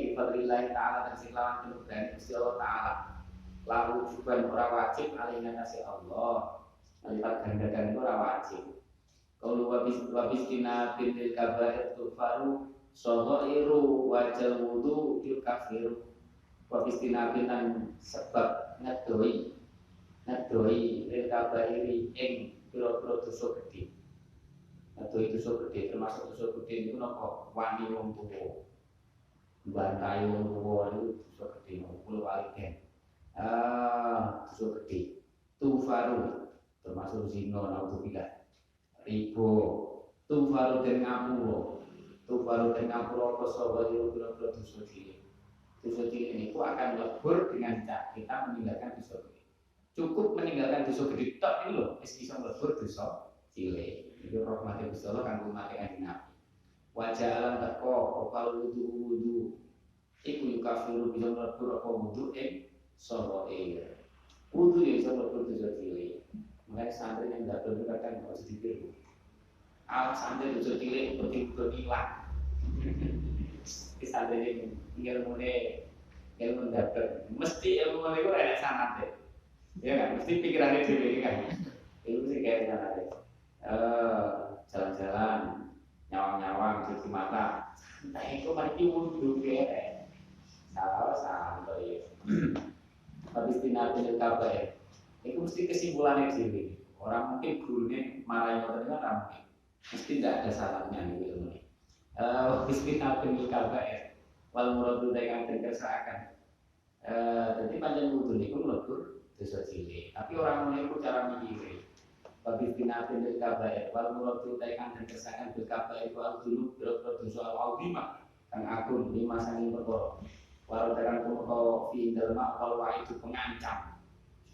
bi fadlillah taala dan silawan kenugrahan Gusti Allah taala. Lalu juga ora wajib alihna nasi Allah. Melipat gandakan itu ora wajib. Kalau wabis tina bil kabair tufaru shagairu wajal wudu il kafiru. Wabis tina binan sebab ngedoi bil kabairi ing pira-pira dosa gedhe. Atau itu dosa gedhe termasuk dosa gedhe niku napa? Wani wong tuwa. bantai wong tuwa itu dosa gede ngukul waliden. Dosa gede. Tufaru termasuk zina naudzubillah. Ribo tufaru den ngapura. Tufaru den ngapura apa sapa kira-kira dosa cilik. Dosa cilik niku akan lebur dengan kita meninggalkan dosa gede. Cukup meninggalkan dosa gede tok iki lho wis bisa lebur dosa cilik. Itu rahmate Gusti Allah kanggo mate kanjeng Nabi. Wajah alam teko opal wudu iku yukafiru bisa lebur apa wudu soroir. Wudu ya bisa lebur dosa cilik. Mulai santri yang dapur itu kadang harus dipikir. Santri dosa cilik betul-betul hilang. Di santri ilmu dapur mesti ilmu itu ada sangat deh. Ya kan, mesti pikirannya dhewe kan. Itu sih kayak sangat deh. Jalan-jalan, nyawang-nyawang, cuci mata. Nah itu mari wudu ya. Salah santai. Habis tinapin kabar. Itu mesti kesimpulannya sendiri. Orang mungkin gurunya marah yang kan mungkin. Mesti tidak ada salahnya gitu ini. Bismillah bin kabar. Wal muradu dengan kersaakan. Jadi panjang wudu itu lebur dosa cilik. Tapi orang meniru cara mikir. Bismillah bin kabar. Wal muradu dengan kersaakan bil kabar itu al-dzunub dosa al-azimah. Kang agung 5 saking perkara. Walau dengan pokok fi dalma kalau itu pengancam.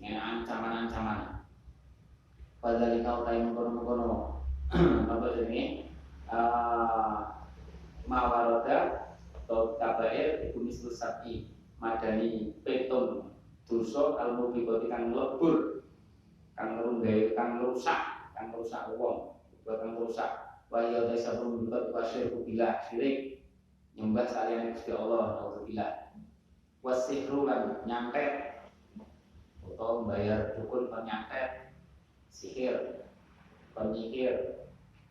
Ancaman-ancaman. Padahal kau tahu mengkono-mengkono apa jenis mawaroda atau kabair ibu mislu sapi madani peton dosa kalau bikoti kang lebur kang merusak uang kang merusak wahyu desa berbuat pasir bila syirik nyembah salian Gusti Allah naudzubillah wasihru lan nyantet atau membayar dukun penyantet, sihir, penyihir.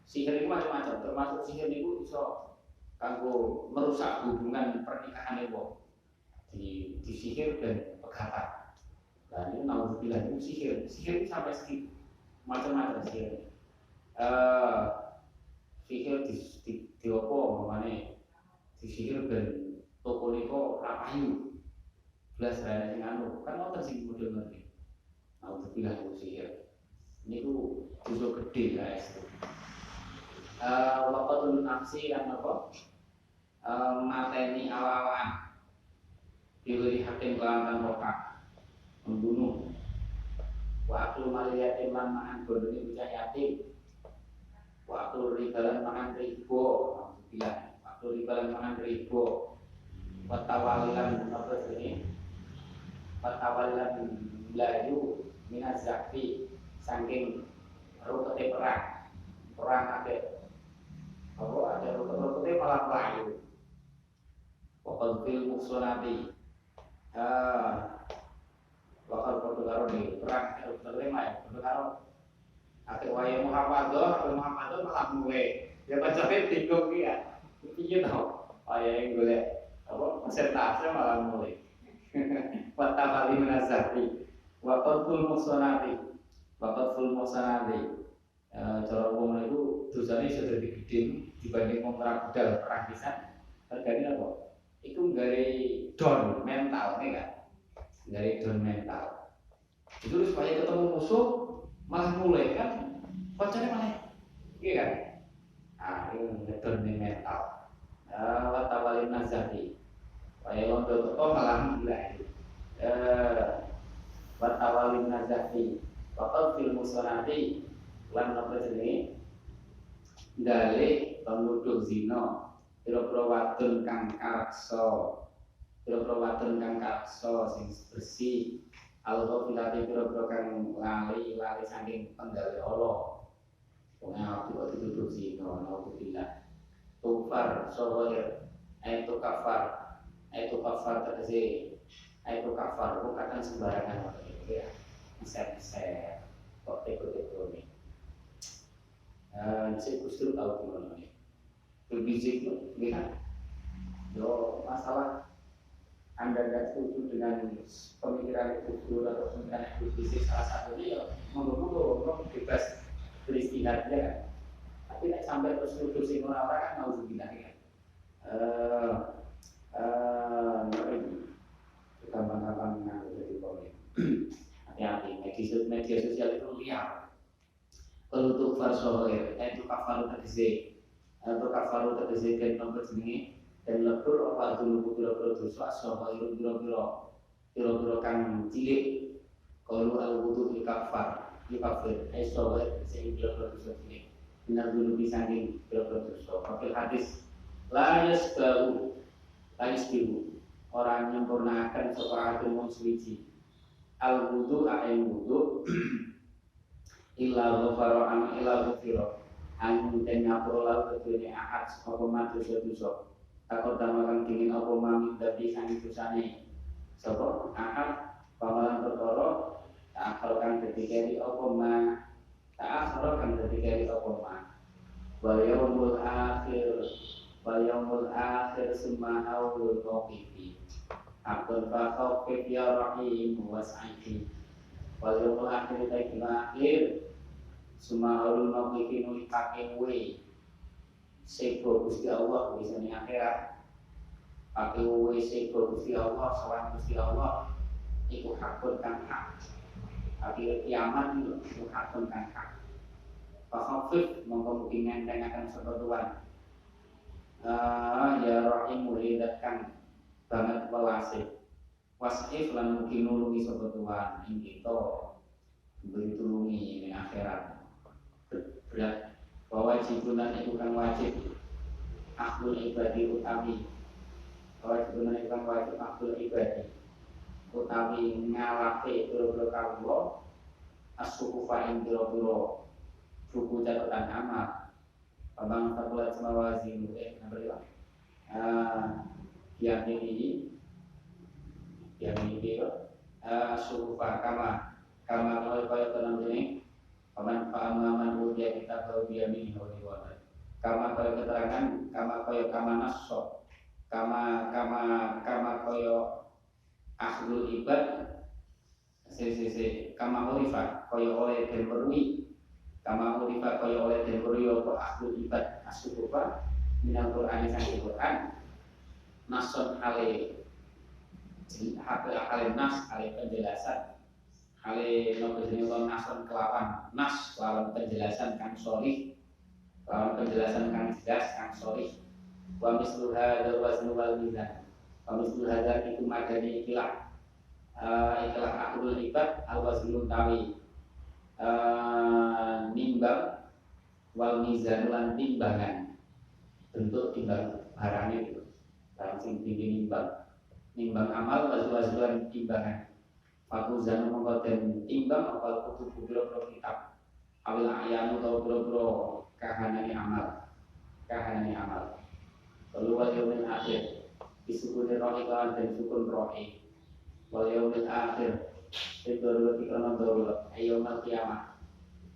Sihir itu macam-macam, termasuk sihir itu bisa kanggo merusak hubungan pernikahan wong. Disihir dan pegatan. Dan ini naudzubillah itu sihir. Sihir itu sampai segitu. Macam-macam sihir. Sihir di apa namanya? Disihir dan toko niko rapayu. Belas raya sing anu kan wonten sing model ngerti. Alhamdulillah itu sihir. Niku dosa gede guys. Waqatul nafsi lan apa? Mateni awak-awakan. Diberi hakim kelantan roka. Membunuh. Wa aklu maliyatin lan makan bondone bocah yatim. Wa aklu ribalan makan ribo. Alhamdulillah. Wa aklu ribalan makan ribo. Wa tawalilan apa ini? Patawalan laju minaz zakfi saking rukete perang ada kalau ada rukete malah layu wakal fil muksonati wakal karo nih perang rukete malah karo akhir waya Muhammadoh malah mulai ya macamnya bingung ya iya tau waya yang boleh apa persentase malah mulai Watawali menazati, waqtul muksonati, cara umum itu dosanya sudah gede dibanding perang budal perang pisan. Terjadi apa? Itu dari down mental nih kan, dari down mental. Itu supaya ketemu musuh malah mulai kan, pacarnya malah, iya kan? Ini down mental. Watawali menazati. Supaya londo teko malah gila itu. Watawalin nazati wakal fil musonati lan apa jenenge dale pangudung zina pira-pira wadon kang kareksa sing bersih al-ghafilati pira-pira kang lali saking penggale Allah wong aku kok dituduh zina naudzubillah tufar sawair ayatu kafar tegese ayatu kafar bukan sembarangan ya bisa kok teko-teko nih saya Gustur tahu gimana nih berbizik tuh lihat yo masalah Anda tidak setuju dengan pemikiran Gustur atau pemikiran Gustur salah satunya ya monggo bebas beristihad ya tapi nek sampai terus setuju sing ora kan mau bilang ya gampang-gampang nganggo jadi komen. Hati-hati, media sosial itu liar. Kalau untuk farsohir, itu kafaru tegese, atau kafaru tegese dan nomor jenenge dan lebur apa dulu biro-biro dosa sohir biro-biro kang cilik. Kalau al-wudu kafar, kafir, sohir sing biro-biro dosa cilik. Benar dulu bisa nih biro-biro dosa. Tapi hadis layas biru orang menyempurnakan sesuatu yang suci al wudu ain wudu illa ghafara an illa ghafira an den ngapura lalu kedune ahad apa matu dosa takut damakan dingin apa mami dadi sang dosane sapa ahad pamalan perkara tak kang dadi keri apa ma tak kang dadi keri apa ma wa yaumul akhir semua haul mauqifi akun fakau ya rahim was'aiti wal yaumul akhir akhir semua haul mauqifi nuli pakai we sebo Gusti Allah bisane akhirat pakai we sebo Gusti Allah sawan Gusti Allah iku hakun kang hak akhir kiamat itu hakun kang hak fakhaufif mongko mungkin ngentengaken sapa tuan ya rahim mulidatkan banget welase wasif lan mungkin nulungi sapa Tuhan ing kita beri tulungi ning akhirat berat wajibunan itu kan wajib akhlul ibadi utami wajibunan itu kan wajib akhlul ibadi utami ngalape biro-biro kawula as-sukufa ing biro-biro buku catatan amal Abang tabulat sama wazin nomor 5 yang ini surufa kama kalau tenang ini paman paman dia kita tahu dia ini kama kalau keterangan kama nasso kama koyo akhlul ibad kama olifa koyo oleh dan berwi kama urifa kaya oleh den kuriyo apa ahlul ibad as-sukufa minal Qur'an sang Qur'an nason hale nas hale penjelasan hale nopo jenenge nason kelawan nas kelawan penjelasan kang sharih kelawan penjelasan kang jelas kang sharih wa mislu hadzal wazn wal mizan wa mislu hadzal iku madani ikilah ahlul ibad al-waznun tawi nimbang wal mizan lan timbangan bentuk timbang barangnya itu barang sing tinggi nimbang amal wazwan timbangan fakuzan mongko den timbang apa kutu biro kitab awil ayanu atau biro kahanane amal lalu wal yaumil akhir disukun rohi kan dan sukun rohi wal yaumil akhir itu dulu dikatakan dulu ayomal kiamat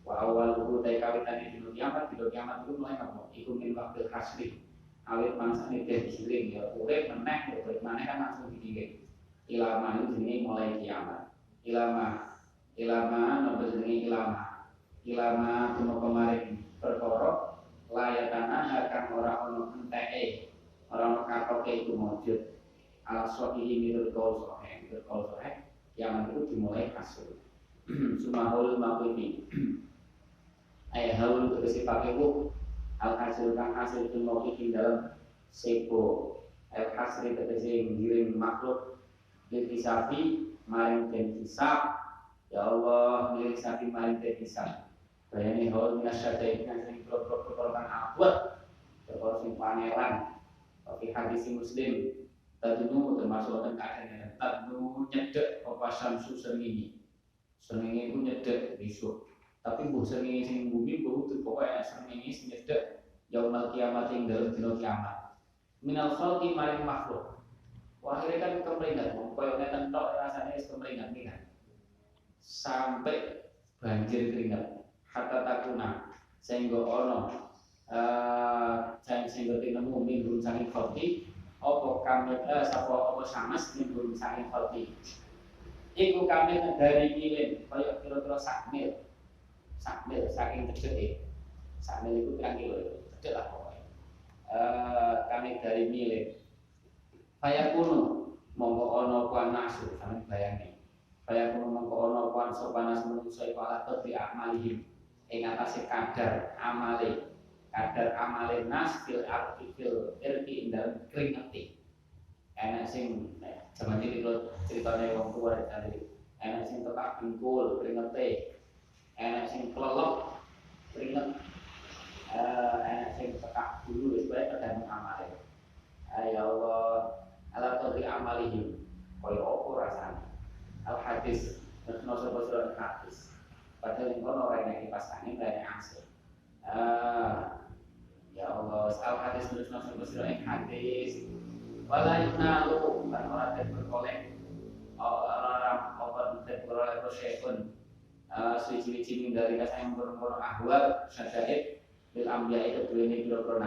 wa awal utai kawitan di kiamat itu mulai apa iku min waktu hasri awit mangsane den giring ya urip meneh urip maneh kan langsung digiring ilama itu jenenge mulai kiamat ilama nopo jenenge ilama kuno kemarin perkara layatana kang ora ono enteke ora ono katoke iku mujud ala sohi mirul sohe yang itu dimulai hasil sumahul makwini haul tegese pakai bu al hasil kang hasil itu makwini dalam sebo al hasil tegese ngiring makhluk dihisabi maring den hisab ya Allah milik sapi maring den hisab bayani haul minasyadai kang sing pro kang abot perkara sing pangeran tapi hadis Muslim tadunu termasuk keadaan tadunu nyedek apa samsu seringi itu nyedek besok tapi bu seringi sing bumi bu itu pokoknya seringi sing nyedek yaumul kiamat yang dalam dina kiamat minal khalqi maring makhluk akhirnya kan kemeringat koyo ngeten tok rasane wis kemeringat nih kan sampai banjir keringat hatta takuna sehingga ono sehingga tinemu minggu saking khalqi opo kami sapa opo sanes minggu saking khalqi iku kami dari kilin kaya kira-kira sakmil saking cedeke sakmil itu pirang kilo cedek lah pokoknya kami dari milin Fayakunu mongko ana apa nasu sampe bayangi. Fayakunu mongko ana apa sopanas menungso iku ala tadri amalihim ing atase kadar amale nas fil artifil irki indal kringeti. Enak sing jaman iki critane wong tuwa dari enak sing tekak bingkul kringete, enak sing klelep keringet, enak sing tekak dulu wis bae tergantung amale. Ya Allah ala qadri amalihim kaya apa rasane al hadis terus sapa hadis padahal ning kono ora enek dipasane ora enek asil ya Allah al hadis terus sapa hadis wala yunalu kan ora den berkolek ora apa den berkolek prosekun suci-suci dari kasang berkono ahwal syahid bil ambiya itu duwene pira-pira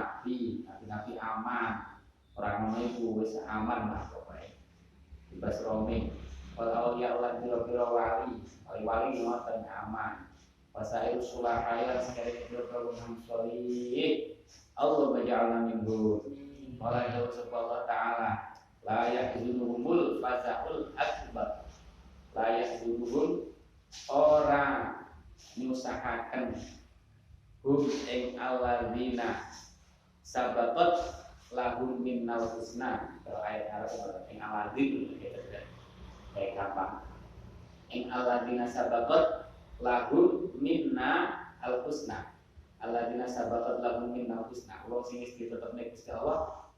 nabi aman. Orang itu wis aman lah pokoknya. Bebas roaming. Kalau dia ulah biro-biro wali ngoten aman. Wasail sulahaya sekali biro-biro solih. Allah berjalan minggu. Wala jauh subhanallah ta'ala. La yahzunuhumul fazaul akbar. La yahzunuhum orang nyusahaken hum ing alladzina sabatat lahum minnal husna. Kalau ayat Arab ing aladin gitu kayak gampang. Ing aladina sababat lahum minna al husna. Aladina sababat lahum minnal husna. Allah sing wis ditetepne Gusti Allah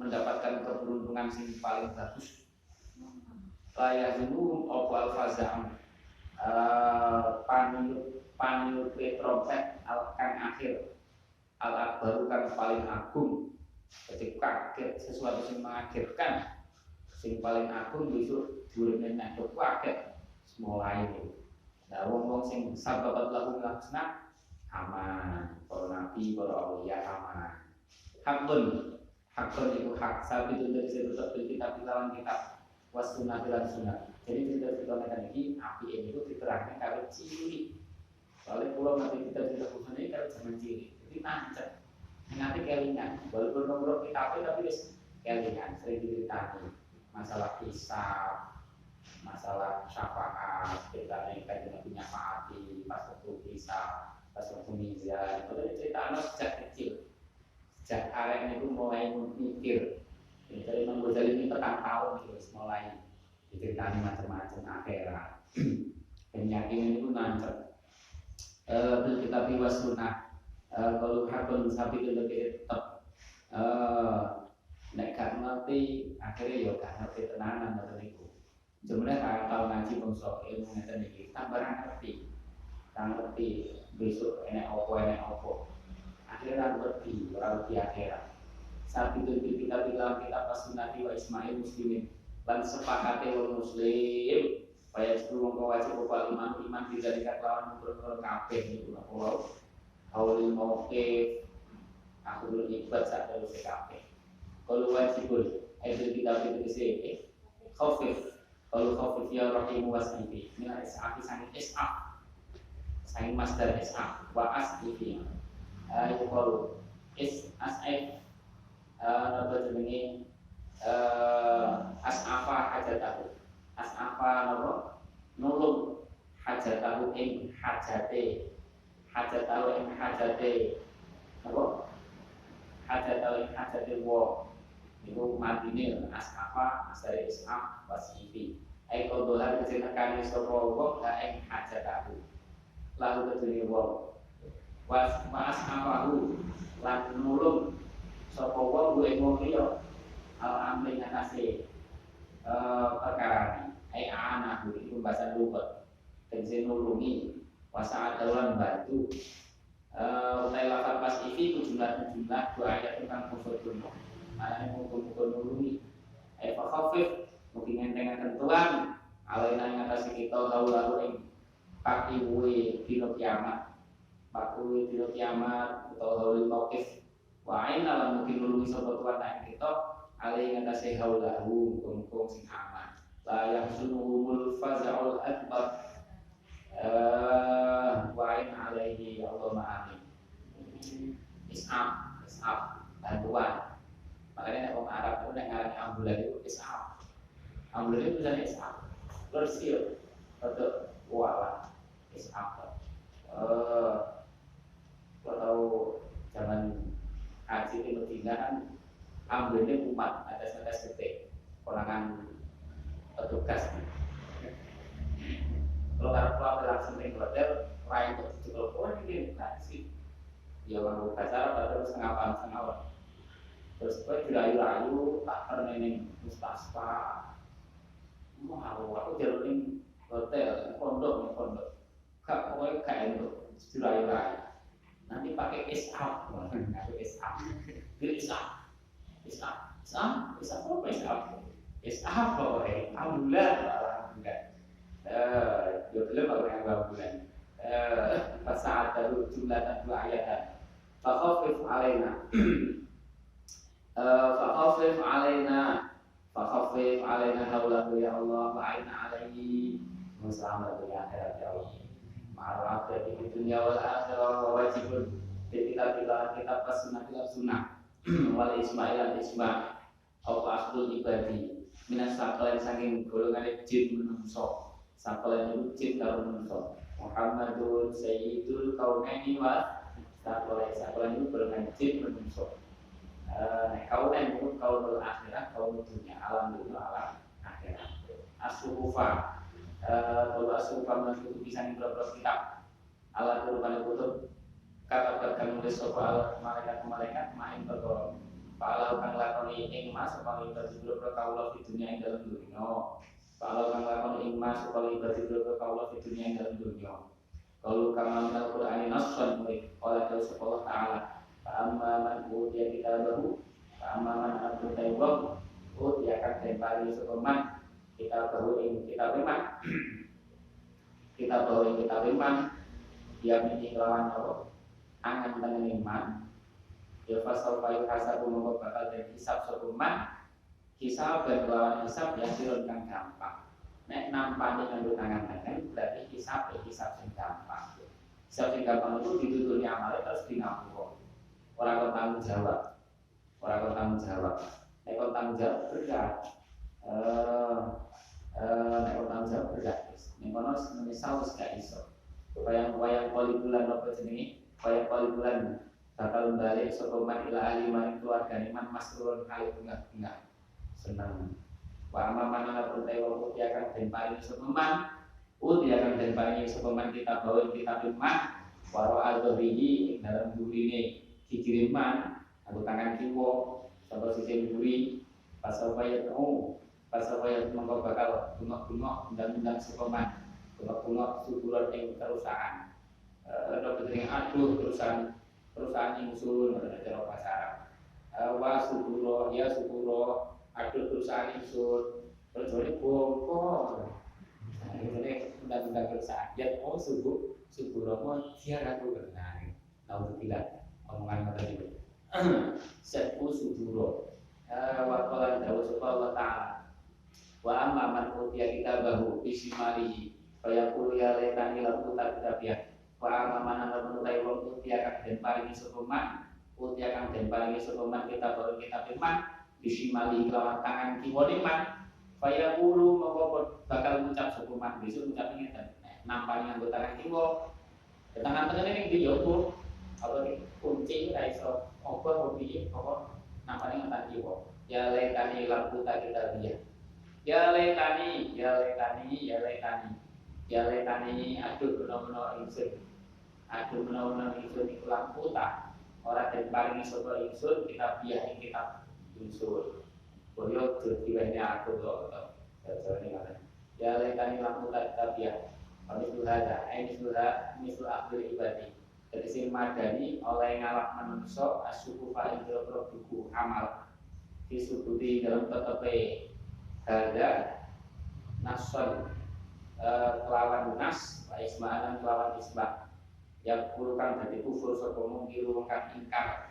mendapatkan keberuntungan sing paling bagus. Layazunum apa al-fazam panut trompet al-kan akhir al-akbaru kan paling agung. Ketika kaget sesuatu yang mengagetkan sing paling agung besok durene nek kaget mulai itu. Nah wong-wong sing sababat lahum husna aman, para nabi, para auliya aman. Hakun itu hak sabi itu dari tetap kitab lawan kitab was sunnah lan sunnah. Jadi cerita-cerita mereka ini api ini itu diterangkan kalau ciri. Soalnya pulau nanti kita khususnya kalau zaman ciri, jadi nancep. Nanti kelingan, walaupun nomor kitab tapi wis kelingan, sering diceritani masalah kisah, masalah syafaat, kita nih kan punya faati, pas waktu kisah, pas waktu mizan, itu cerita sejak kecil, sejak arek itu mulai mikir, dari Imam Ghazali ini petang tahun terus mulai diceritani macam-macam akhirat, keyakinan itu nancep, kita biwas sunnah. Kalau hakun sapi itu lebih tetap nek gak ngerti akhirnya ya gak ngerti tenanan ngoten niku. Sebenarnya kalau tahu ngaji bangsa ilmu ngeten iki tambah ngerti. Besok enek opo. Akhirnya ngerti ora di akhirat. Sapi itu kita bilang kita pas sunati wa Ismail muslimin lan sepakate wong muslim supaya sebelum kau wajib iman tidak dikatakan perkara kabeh niku napa Haulil mauqif aku dulu ibadah saat dari CKP. Kalau wajibul itu kita bisa khafif. Kalau khafif ya rahim wasaifi. Ini is'afi sangat is'af. Sangat masdar is'af wa as'ifi. Itu kalau as'if apa jenenge as'afa hajatahu. As'afa napa? Nulung hajatahu ing hajate. Hajatahu ing hajate apa? Hajatahu ing hajate wa itu matine as'afa asare is'af wasifi ai kodolan kesenakane sapa wa la ing hajatahu lalu kedune wa as'afahu lan nulung sapa wa ing wong liya al amri ngatasi perkara ai anahu itu bahasa lugat tegese nulungi wasaat dalam bantu utai lafal pas ini jumlah dua ayat tentang kufur maknanya mukul nulungi fa khafif mungkin dengan tentuan alaina yang atas kita lalu ing pakiwe dino kiamat atau haulil mauqif wa aina lan mungkin nulungi sapa tuan nang kita alai yang atas haulahu mukul sing aman la yahzunul fazaul akbar wa'in alaihi ya Allah ma'amin is'af bantuan Makanya nek wong Arab itu nek ngarani ambulan itu ishaq. Ambulan itu tulisannya ishaq. Terus iya, untuk wala ishaq. Kalau tahu zaman haji di Medina kan ambulannya umat atas gede, konangan petugas. Kalau Arab langsung ning hotel, lain untuk dijual ini enggak sih. Ya orang bahasa terus setengah. Terus gue dirayu-rayu tak pernah ini mustasfa. Aku jalurin hotel, pondok. Gak pokoknya kayak itu dirayu-rayu. Nanti pakai isap, pakai isap. Pilih isap pokoknya. Alhamdulillah. Dia belum pakai yang bulan. Pas saat baru jumlah dua ayat. Fakhafif alaina. Fakhafif alaina haulahu ya Allah wa'ina alaihi muslamatu ya akhirat ya Allah ma'araf di dunia wal akhirah wa wajibun kita pas sunnah wal isma'ilan apa akhdul ibadi minas sakalan saking golongan jin menungso sakalan jin karo menungso Muhammadun sayyidul kaunaini wa sakalan itu golongan jin menungso. Kaunan itu kaunul akhirat, kaunul dunia, alam dunia, alam akhirat. As-suhufa, kalau as-suhufa menutup bisa beberapa kitab. Allah turunkan kutub, kata-kata nulis soal malaikat main berdoa. Kalau kang lakoni ingmas, supaya ibadah kaulah di dunia yang dalam dunia. Kalau kang lakoni ingmas, supaya ibadah kaulah di dunia yang dalam dunia. Kalau kang mengenal Quran nasan oleh Allah Taala. Amaman dia kita baru, amaman aku tembok, dia akan tempari sepeman kita baru ini kita memang, dia menjadi lawan Allah, angan dengan iman, dia fasal baik kasar umum bakal dan hisab sepeman, hisab dan lawan hisab yang silonkan gampang, nek nampak dengan tangan berarti hisab yang gampang, hisab yang gampang itu dituturnya amalnya terus dinampuh. Orang tanggung jawab. Nek tanggung jawab berat. Nek kono menyesal wis gak iso. Wayang poli bulan apa jenenge? Wayang poli bulan bakal balik sapa man ila aliman keluargane man masrur kali bunga-bunga. Senang. Wa amman ana pertai wong dia akan den paringi sapa man. Dia akan den paringi sapa man kita bawa kita iman. Waro al-dhabihi dalam burine dikiriman aku tangan kiwo sampai sisi buri pasal bayar mengkau bakal bunga undang-undang sekoman bunga syukuran yang perusahaan dokter yang aduh perusahaan yang usul cara pasar syukuro aduh perusahaan yang usul terus jadi bongkor ini undang-undang perusahaan ya mau syukuro mau tiara aku benar tahu tidak omongan tadi setku suduro waqala dawu subhanahu wa ta'ala wa amma man utiya kitabahu bisimalihi fayaqulu ya laitani lam uta kitabiyah wa amma man menutai wong utiya kang den paringi sapa man kita baru kita firman bisimalihi lawan tangan kiwane man fayaqulu mongko bakal ngucap sapa man besok ngucap ngeten nampani nganggo tangan kiwa tangan tengene ning ndi yo apa nih kunci raiso apa piye apa namanya nggak tahu ya lekani lampu tak kita lihat ya lekani aduh benar-benar insun itu lampu tak orang dan paling sobat insun kita biahin kita insun boyo tujuannya aku loh ya lekani lampu tak kita biar kami sudah abdul ibadi jadi madani oleh ngalak manusia asukufa indra buku amal disubuti dalam tetapi ada nason kelawan nas isma'an kelawan isma' yang kurukan dari kufur sopomong kirungkan ingkar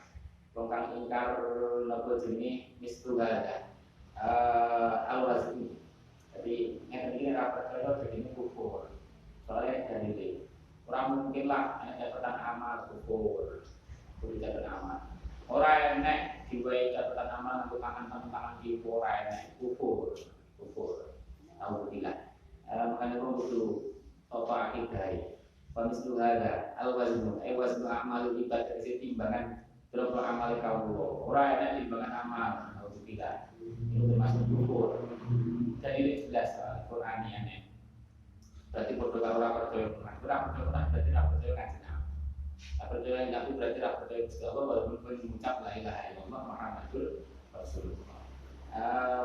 nopo jenis mistuhada al-wazmi jadi ini rapat jadi kufur soalnya dari ini orang mungkin lah catatan amal kufur catatan amal orang enek diwai catatan amal tangan di pora ini kufur. Alhamdulillah. Makanya kamu butuh apa akidah. Pamislu hada al-waznu waznu amal ibadah isi timbangan berapa amal kamu. Ora ada timbangan amal. Alhamdulillah. Itu termasuk kufur. Dan ini jelas Qur'aniannya. Berarti berdoa orang percaya Quran. Berarti tidak percaya kan? Tak percaya Nabi berarti tidak percaya Gusti Allah walaupun kau mengucap la ilaha illallah Muhammadur Rasulullah.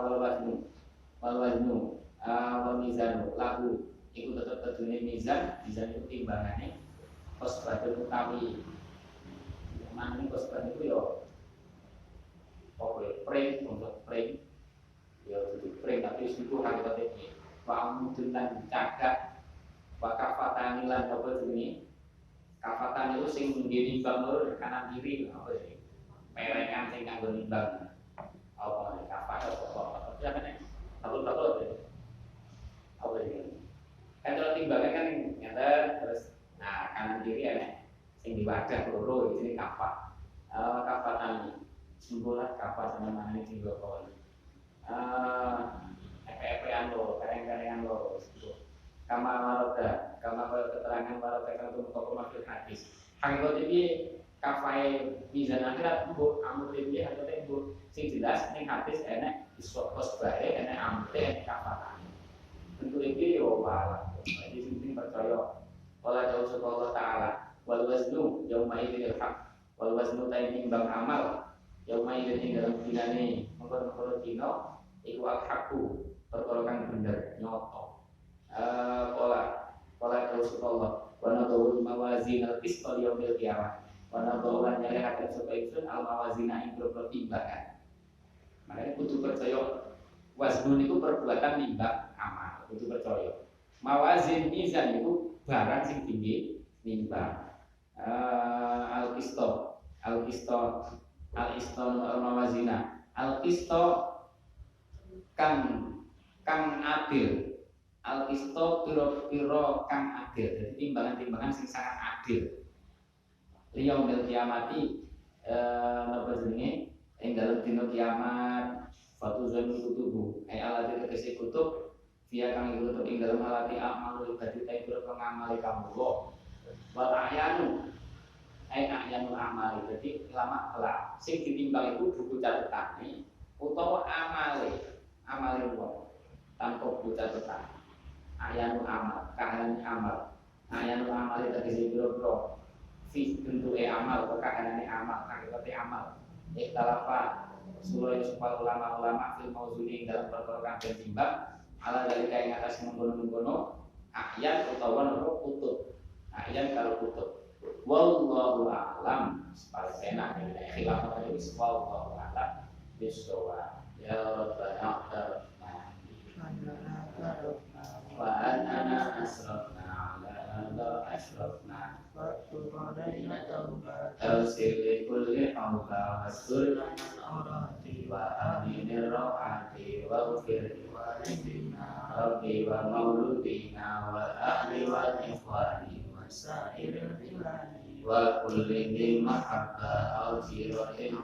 Wal waznu wal mizanu lahu iku tetep kedune mizan itu timbangannya kosbatun utawi. Mana ini kosbat itu yo frame untuk frame ya itu frame tapi itu hakikatnya wa amudun lan cagak wa kafatani lan apa jenenge kafatan itu sing dinimbang lur kanan kiri apa sih perengan sing kanggo nimbang apa kafat apa ya kan betul apa ini kan kalau timbangan kan nyata terus nah kanan kiri ya sing diwadah loro ini kafat kafatan simbolat kafat sama mana ini juga kawan FFP-an lo, kareng-karengan lo kama waroda, kama keterangan waroda kan untuk maksud hadis hakikatnya ini kafai mizan akhirat bu, amudin ini hakikatnya bu sing jelas, ini hadis enak iswakos baik, enak amudin, enak kafatan tentu ini ya wala jadi penting percaya wala jauh suka Allah Ta'ala wal waznu, yaumah idin ilhaq wal waznu ta'imin bang amal yaumah idin dalam dinani mengkonon-konon dino iku al-haqqu perkara kang bener nyoto pola Rasulullah wa nadawul mawazin al-qist yaumil qiyamah wa nadawulan nyalihaken sapa ingsun al-mawazina ing boro timbangan makanya kudu percaya waznu niku perbuatan nimbang amal kudu percaya mawazin mizan niku barang sing tinggi nimbang al-qisto al-mawazina al-qisto kang adil al-qisto piro kang adil jadi timbangan sing sangat adil liyaumil kiamati napa jenenge ing dalem dina kiamat fatu zani kutubu alati tegese kutub via kang kutub ing dalem alati amal ibadi ta piro kang ngamali kamula wal ahyanu ahyanul amali jadi lama kelak sing ditimbang itu buku catetane utawa amale wong tanpa buku catatan ayanul amal kahanane amal ayanul amal tegese biro-biro fi bentuke amal atau kahanane amal hakikate amal ikhtalafa surah supaya ulama-ulama fil mauzuni dalam perkara kang timbang ala dari kaya ngatas mengkono-mengkono ahyan utawa napa kutub ahyan karo kutub wallahu a'lam sepasena nek khilaf iki wallahu a'lam bisawab ya rabbana wa anana asrafna ala anda asrafna wa tuqadina tawsili kulli hawla wasur al-awrati wa aminir rawati wa ufir wa indina rabbi wa mauludina wa ahli wa ikhwani wa sairil ilani wa kulli mahabba au jirohin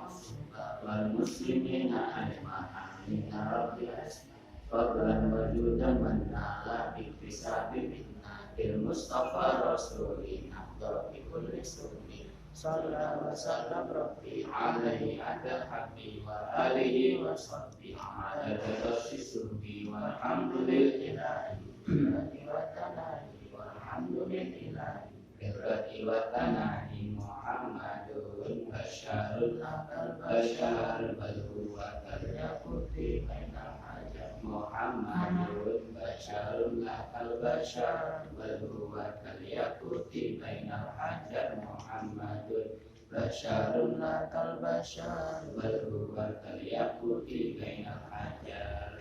wal muslimina ajma'in ya rabbi asma fadlan wajudan manala biktisabi minnatil mustafa rasulin abdul kulli sunni sallallahu wa sallam rabbi alaihi ada habbi wa alihi wa sahbihi ada tasisubi walhamdulillahi wa tanani walhamdulillahi wa tanani muhammadun basyarul akal basyar bal huwa yaquti bainal Muhammadun basyarun lakal basyar wal huwa kal yaquti bainal hajar Muhammadun basyarun lakal basyar wal huwa kal yaquti bainal hajar